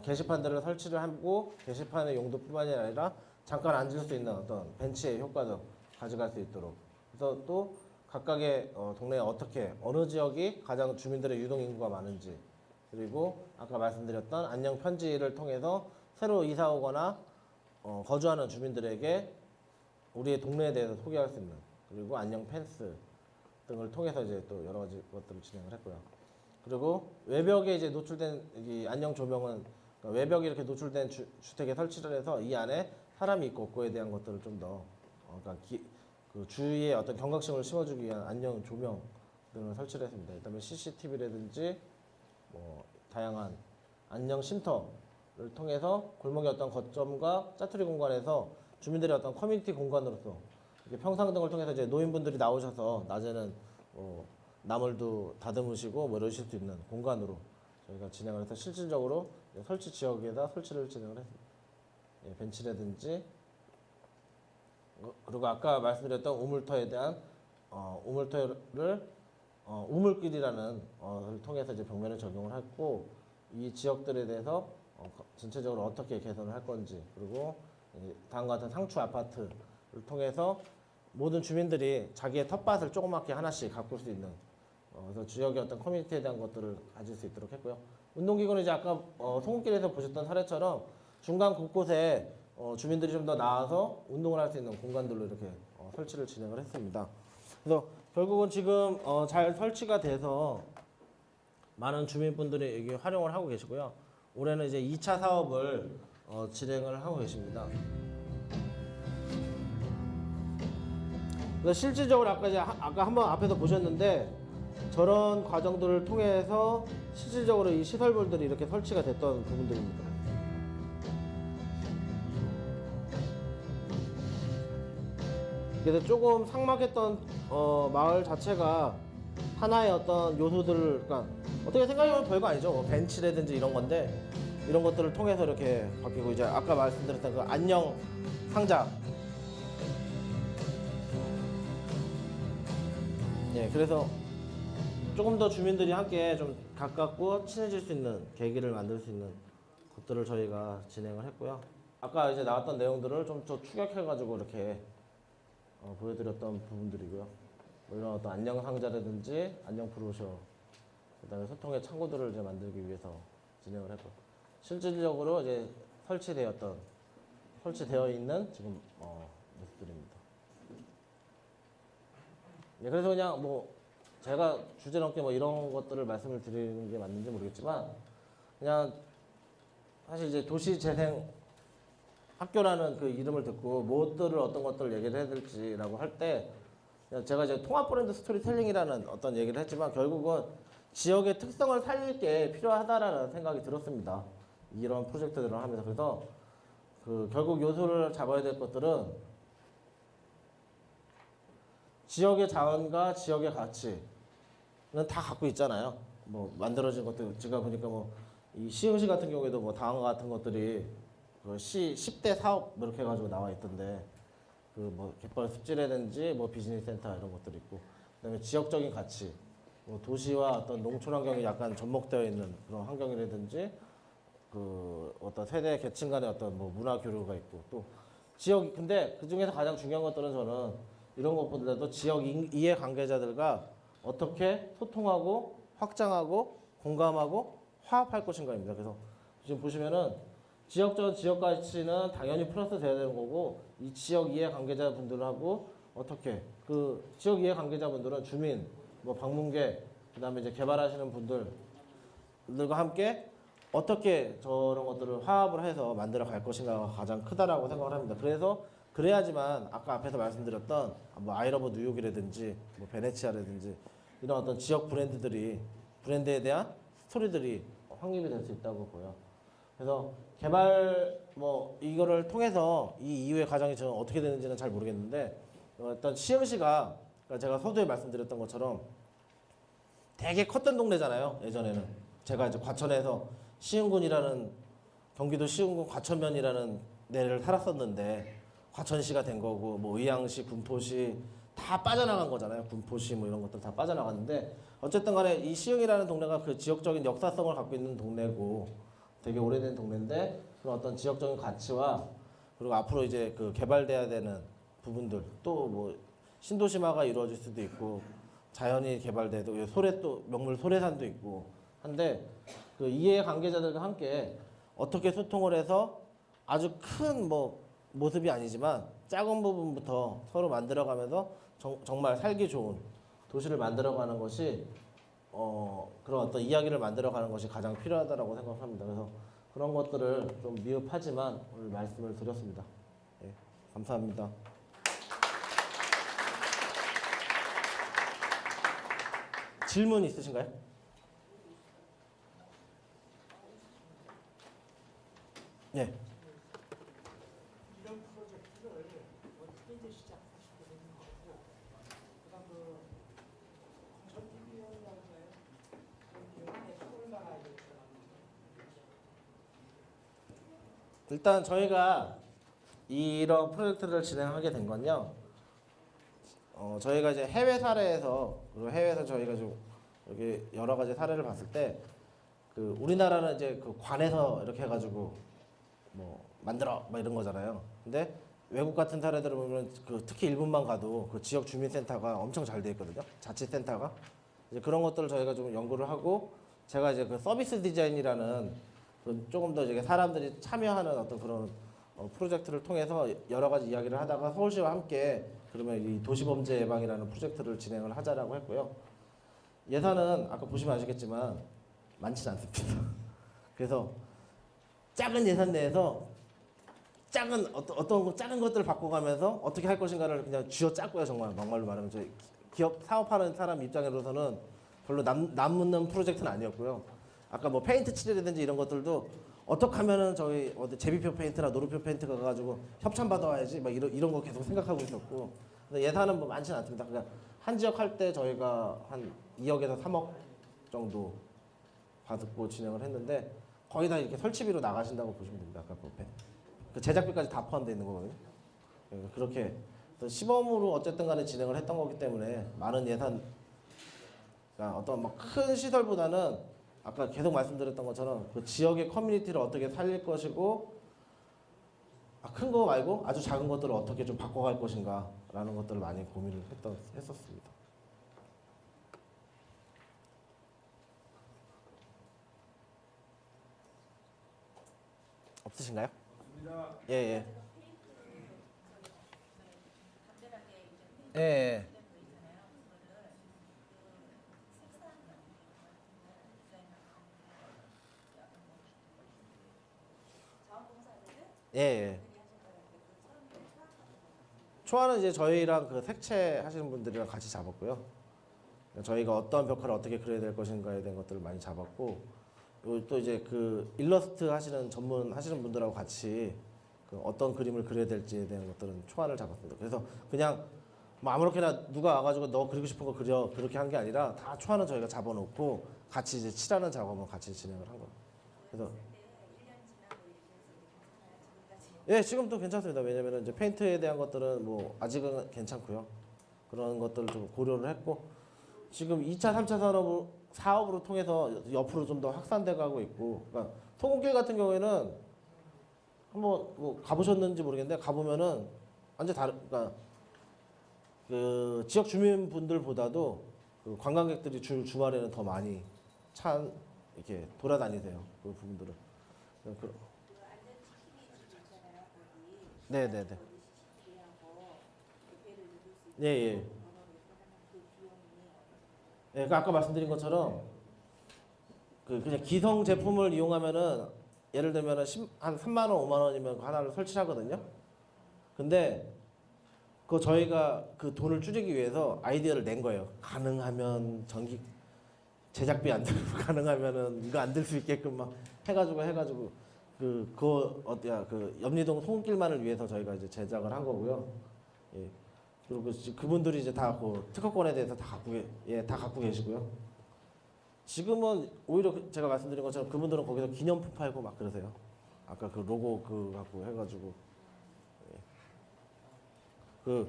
게시판들을 설치를 하고 게시판의 용도뿐만이 아니라 잠깐 앉을 수 있는 어떤 벤치의 효과도 가져갈 수 있도록 그래서 또 각각의 동네에 어느 지역이 가장 주민들의 유동 인구가 많은지 그리고 아까 말씀드렸던 안녕 편지를 통해서 새로 이사 오거나 거주하는 주민들에게 우리의 동네에 대해서 소개할 수 있는 그리고 안녕 펜스 등을 통해서 이제 또 여러 가지 것들을 진행을 했고요. 그리고 외벽에 이제 노출된 이 안녕 조명은 그러니까 외벽에 이렇게 노출된 주택에 설치를 해서 이 안에 사람이 있고 없고에 대한 것들을 좀 더 그러니까 그 주위에 어떤 경각심을 심어주기 위한 안녕 조명 등을 설치를 했습니다. 그다음에 CCTV라든지 뭐 다양한 안녕 쉼터를 통해서 골목의 어떤 거점과 짜투리 공간에서 주민들의 어떤 커뮤니티 공간으로서 이렇게 평상 등을 통해서 이제 노인분들이 나오셔서 낮에는 나물도 다듬으시고 뭐 이러실 수 있는 공간으로 저희가 진행을 해서 실질적으로 설치 지역에다 설치를 진행을 했습니다. 벤치라든지 그리고 아까 말씀드렸던 우물터에 대한 우물터를 우물길이라는 를 통해서 이제 벽면을 적용을 했고 이 지역들에 대해서 전체적으로 어떻게 개선을 할 건지 그리고 다음과 같은 상추 아파트를 통해서 모든 주민들이 자기의 텃밭을 조그맣게 하나씩 가꿀 수 있는 그래서 지역의 어떤 커뮤니티에 대한 것들을 가질 수 있도록 했고요. 운동기구는 이제 아까 소금길에서 보셨던 사례처럼 중간 곳곳에 주민들이 좀 더 나와서 운동을 할 수 있는 공간들로 이렇게 설치를 진행을 했습니다. 그래서 결국은 지금 잘 설치가 돼서 많은 주민분들이 여기 활용을 하고 계시고요. 올해는 이제 2차 사업을 진행을 하고 계십니다. 그래서 실질적으로 아까 한번 앞에서 보셨는데 저런 과정들을 통해서 실질적으로 이 시설물들이 이렇게 설치가 됐던 부분들입니다. 그래서 조금 삭막했던 마을 자체가 하나의 어떤 요소들을, 그러니까 어떻게 생각해보면 별거 아니죠. 뭐 벤치라든지 이런 건데 이런 것들을 통해서 이렇게 바뀌고, 이제 아까 말씀드렸던 그 안녕 상자. 예, 그래서 조금 더 주민들이 함께 좀 가깝고 친해질 수 있는 계기를 만들 수 있는 것들을 저희가 진행을 했고요. 아까 이제 나왔던 내용들을 좀 더 축약해가지고 이렇게 보여드렸던 부분들이고요. 뭐 이런 어떤 안녕 상자라든지 안녕 브로셔, 그다음에 소통의 창구들을 이제 만들기 위해서 진행을 했고, 실질적으로 이제 설치되어 있는 지금 모습들입니다. 네, 그래서 그냥 뭐 제가 주제넘게 뭐 이런 것들을 말씀을 드리는 게 맞는지 모르겠지만, 그냥 사실 이제 도시재생 학교라는 그 이름을 듣고 무엇들을 어떤 것들을 얘기를 해야 될지라고 할 때, 제가 이제 통합 브랜드 스토리텔링이라는 어떤 얘기를 했지만 결국은 지역의 특성을 살릴 게 필요하다라는 생각이 들었습니다. 이런 프로젝트들을 하면서. 그래서 그 결국 요소를 잡아야 될 것들은 지역의 자원과 지역의 가치는 다 갖고 있잖아요. 뭐 만들어진 것들 제가 보니까 뭐 이 시흥시 같은 경우에도 뭐 다음과 같은 것들이 그 시 10대 사업 이렇게 해가지고 나와 있던데, 그 뭐 갯벌 습지라든지 뭐 비즈니스 센터 이런 것들이 있고, 그다음에 지역적인 가치, 뭐 도시와 어떤 농촌 환경이 약간 접목되어 있는 그런 환경이라든지, 그 어떤 세대 계층 간의 어떤 뭐 문화 교류가 있고, 또 지역, 근데 그 중에서 가장 중요한 것들은 저는 이런 것보다도 지역 이해 관계자들과 어떻게 소통하고 확장하고 공감하고 화합할 것인가입니다. 그래서 지금 보시면은 지역적 지역 가치는 당연히 플러스 돼야 되는 거고, 이 지역 이해 관계자분들하고 어떻게, 그 지역 이해 관계자분들은 주민, 뭐 방문객, 그다음에 이제 개발하시는 분들과 함께 어떻게 저런 것들을 화합을 해서 만들어 갈 것인가가 가장 크다라고 생각을 합니다. 그래서 그래야지만 아까 앞에서 말씀드렸던 뭐 아이러브 뉴욕이라든지 뭐 베네치아라든지 이런 어떤 지역 브랜드에 대한 스토리들이 확립이 될 수 있다고 보여요. 그래서 개발 뭐 이거를 통해서 이 이후의 과정이 저는 어떻게 되는지는 잘 모르겠는데, 일단 시흥시가, 그러니까 제가 서두에 말씀드렸던 것처럼 되게 컸던 동네잖아요. 예전에는 제가 이제 과천에서 시흥군이라는, 경기도 시흥군 과천면이라는 데를 살았었는데 과천시가 된 거고, 뭐 의왕시, 군포시 다 빠져나간 거잖아요. 군포시 뭐 이런 것들 다 빠져나갔는데, 어쨌든 간에 이 시흥이라는 동네가 그 지역적인 역사성을 갖고 있는 동네고 되게 오래된 동네인데, 그런 어떤 지역적인 가치와 그리고 앞으로 이제 그 개발돼야 되는 부분들, 또 뭐 신도시화가 이루어질 수도 있고 자연이 개발돼도 소래, 또 명물 소래산도 있고 한데, 그 이해 관계자들과 함께 어떻게 소통을 해서 아주 큰 뭐 모습이 아니지만 작은 부분부터 서로 만들어가면서 정말 살기 좋은 도시를 만들어가는 것이 그런 어떤 이야기를 만들어가는 것이 가장 필요하다라고 생각합니다. 그래서 그런 것들을 좀 미흡하지만 오늘 말씀을 드렸습니다. 네, 감사합니다. 질문 있으신가요? 네. 이런 프로젝트를 어떻게 이제 시작하시게 된 거고, 그다음 그 전TV라고 해요. 그 안에 서울나라 일단 저희가 이런 프로젝트를 진행하게 된 건요. 저희가 이제 해외 사례에서, 그리고 해외에서 저희가 좀 여기 여러 가지 사례를 봤을 때, 그 우리나라는 이제 그 관에서 이렇게 해가지고 뭐 만들어 막 이런 거잖아요. 근데 외국 같은 사례들을 보면 그 특히 일본만 가도 그 지역 주민센터가 엄청 잘 돼 있거든요. 자치센터가. 이제 그런 것들을 저희가 좀 연구를 하고, 제가 이제 그 서비스 디자인이라는 조금 더 이제 사람들이 참여하는 어떤 그런 프로젝트를 통해서 여러 가지 이야기를 하다가 서울시와 함께 그러면 이 도시범죄 예방이라는 프로젝트를 진행을 하자라고 했고요. 예산은 아까 보시면 아시겠지만 많지 않습니다. 그래서 작은 예산 내에서 작은 것들을 바꿔가면서 어떻게 할 것인가를 그냥 쥐어짰고요. 정말 막말로 말하면 저희 기업 사업하는 사람 입장으로서는 별로 남는 프로젝트는 아니었고요. 아까 뭐 페인트 칠이라든지 이런 것들도 어떻게 하면은 저희 어디 제비표 페인트나 노루표 페인트 가가지고 협찬 받아와야지 막 이런 거 계속 생각하고 있었고, 근데 예산은 뭐 많지는 않습니다. 그냥 한 지역 할 때 저희가 한 2억에서 3억 정도 받고 진행을 했는데 거의 다 이렇게 설치비로 나가신다고 보시면 됩니다. 아까 그 제작비까지 다 포함되어 있는 거거든요. 그렇게 시범으로 어쨌든 간에 진행을 했던 거기 때문에 많은 예산, 그러니까 어떤 막 큰 시설보다는 아까 계속 말씀드렸던 것처럼 그 지역의 커뮤니티를 어떻게 살릴 것이고, 큰 거 말고 아주 작은 것들을 어떻게 좀 바꿔갈 것인가 라는 것들을 많이 고민을 했었습니다. 없으신가요? 예, 예. 예, 예. 예, 예. 초안은 이제 저희랑 그 색채 하시는 분들이랑 같이 잡았고요. 저희가 어떤 벽화를 어떻게 그려야 될 것인가에 대한 것들을 많이 잡았고, 또 이제 그 일러스트 하시는 전문 하시는 분들하고 같이 그 어떤 그림을 그려야 될지에 대한 것들은 초안을 잡았습니다. 그래서 그냥 뭐 아무렇게나 누가 와가지고 너 그리고 싶은 거 그려 그렇게 한 게 아니라 다 초안은 저희가 잡아놓고 같이 이제 칠하는 작업을 같이 진행을 한 거예요. 그래서 예, 지금도 괜찮습니다. 왜냐면은 이제 페인트에 대한 것들은 뭐 아직은 괜찮고요. 그런 것들을 좀 고려를 했고, 지금 2차, 3차 사업으로 통해서 옆으로 좀 더 확산돼 가고 있고, 그러니까 소금길 같은 경우에는 한번 뭐 가보셨는지 모르겠는데 가보면은 완전 그러니까 그 지역 주민분들보다도 그 관광객들이 주말에는 더 많이 이렇게 돌아다니세요. 그 부분들은. 네네네. 예, 예. 예, 그러니까 아까 말씀드린 것처럼 그냥 기성 제품을 이용하면은 예를 들면은 한 3만 원, 5만 원이면 하나를 설치하거든요. 근데 그 저희가 그 돈을 줄이기 위해서 아이디어를 낸 거예요. 가능하면 전기 제작비 안 들고 가능하면은 이거 안 들 수 있게끔 막 해가지고 그 염리동 소금길만을 위해서 저희가 이제 제작을 한 거고요. 예. 그리고 그분들이 이제 다 그 특허권에 대해서 다 갖고 계시고요. 지금은 오히려 제가 말씀드린 것처럼 그분들은 거기서 기념품 팔고 막 그러세요. 아까 그 로고 갖고 해가지고 그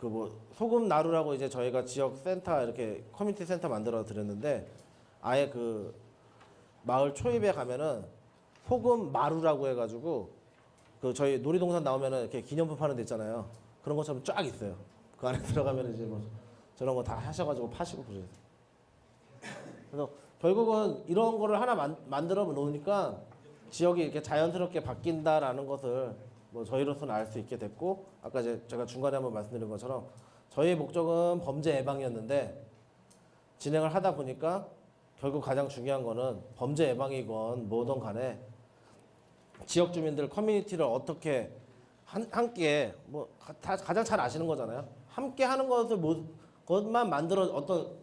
뭐 소금 나루라고 이제 저희가 지역 센터 이렇게 커뮤니티 센터 만들어 드렸는데, 아예 그 마을 초입에 가면은 소금 마루라고 해가지고 그 저희 놀이동산 나오면은 이렇게 기념품 파는 데 있잖아요. 그런 것처럼 쫙 있어요. 그 안에 들어가면 이제 뭐 저런 거 다 하셔가지고 파시고 그래요. 그래서 결국은 이런 거를 하나 만들어 놓으니까 지역이 이렇게 자연스럽게 바뀐다라는 것을 뭐 저희로서는 알 수 있게 됐고, 아까 제가 중간에 한번 말씀드린 것처럼 저희의 목적은 범죄 예방이었는데 진행을 하다 보니까 결국 가장 중요한 거는 범죄 예방이건 뭐든 간에 지역 주민들 커뮤니티를 어떻게 함께 뭐 가장 잘 아시는 거잖아요. 함께 하는 것만 만들어 어떤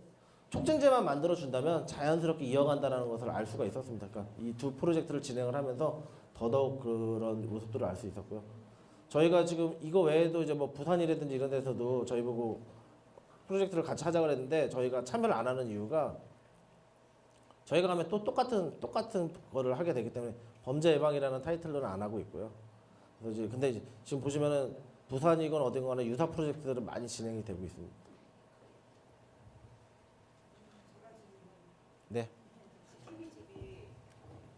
촉진제만 만들어 준다면 자연스럽게 이어간다는 것을 알 수가 있었습니다. 그러니까 이 두 프로젝트를 진행을 하면서 더더욱 그런 모습들을 알 수 있었고요. 저희가 지금 이거 외에도 이제 뭐 부산이라든지 이런 데서도 저희 보고 프로젝트를 같이 하자고 했는데 저희가 참여를 안 하는 이유가 저희가 가면 또 똑같은 거를 하게 되기 때문에 범죄 예방이라는 타이틀로는 안 하고 있고요. 그래서 근데 이제 지금 보시면은 부산이건 어딘가 간에 유사 프로젝트들은 많이 진행이 되고 있습니다. 네. 지킴이 집이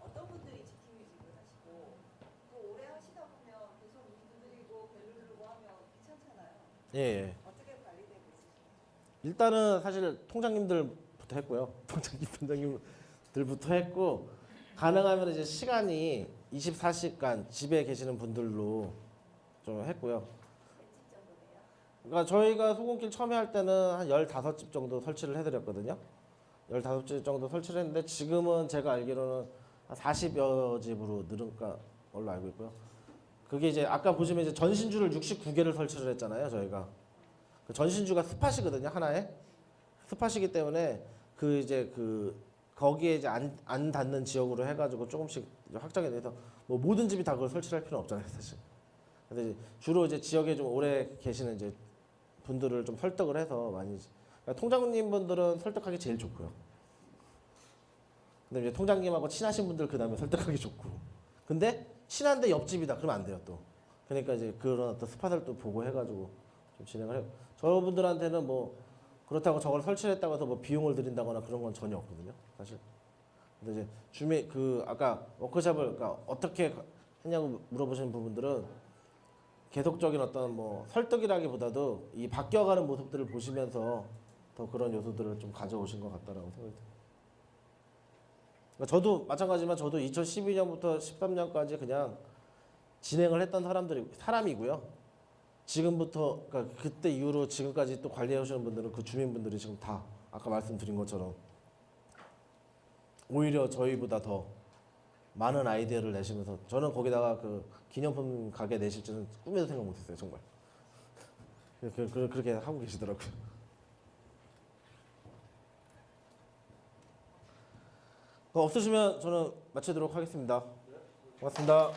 어떤 분들이 지킴이 집을 하시고 또 오래 하시다 보면 계속 문들이고 벨을 누르고 하면 귀찮잖아요. 예. 어떻게 관리되고 있으신가요? 일단은 사실 통장님들부터 했고요. 통장님들부터 했고, 가능하면 이제 시간이 24시간 집에 계시는 분들로 좀 했고요. 그러니까 저희가 소금길 처음에 할 때는 한 15집 정도 설치를 해드렸거든요. 15집 정도 설치를 했는데 지금은 제가 알기로는 한 40여 집으로 늘은 걸로 알고 있고요. 그게 이제 아까 보시면 이제 전신주를 69개를 설치를 했잖아요. 저희가 그 전신주가 스팟이거든요. 하나에 스팟이기 때문에 그 이제 그 거기에 이제 안 닿는 지역으로 해가지고 조금씩 이제 확장에 대해서 뭐 모든 집이 다 그걸 설치할 필요는 없잖아요, 사실. 근데 이제 주로 이제 지역에 좀 오래 계시는 이제 분들을 좀 설득을 해서 많이. 그러니까 통장님 분들은 설득하기 제일 좋고요. 근데 이제 통장님하고 친하신 분들 그 다음에 설득하기 좋고. 근데 친한데 옆집이다 그러면 안 돼요 또. 그러니까 이제 그런 어떤 스팟을 또 보고 해가지고 좀 진행을 해요. 저분들한테는 뭐 그렇다고 저걸 설치했다고 해서 뭐 비용을 드린다거나 그런 건 전혀 없거든요, 사실. 근데 이제 주민 그 아까 워크숍을 그러니까 어떻게 했냐고 물어보시는 부분들은 계속적인 어떤 뭐 설득이라기보다도 이 바뀌어가는 모습들을 보시면서 더 그런 요소들을 좀 가져오신 것 같다라고 생각이 듭니다. 그러니까 저도 마찬가지지만 저도 2012년부터 13년까지 그냥 진행을 했던 사람이고요. 지금부터 그러니까 그때 이후로 지금까지 또 관리해 오시는 분들은 그 주민분들이 지금 다 아까 말씀드린 것처럼 오히려 저희보다 더 많은 아이디어를 내시면서 저는 거기다가 그 기념품 가게 내실 줄은 꿈에도 생각 못했어요, 정말. 그렇게 하고 계시더라고요. 없으시면 저는 마치도록 하겠습니다. 고맙습니다.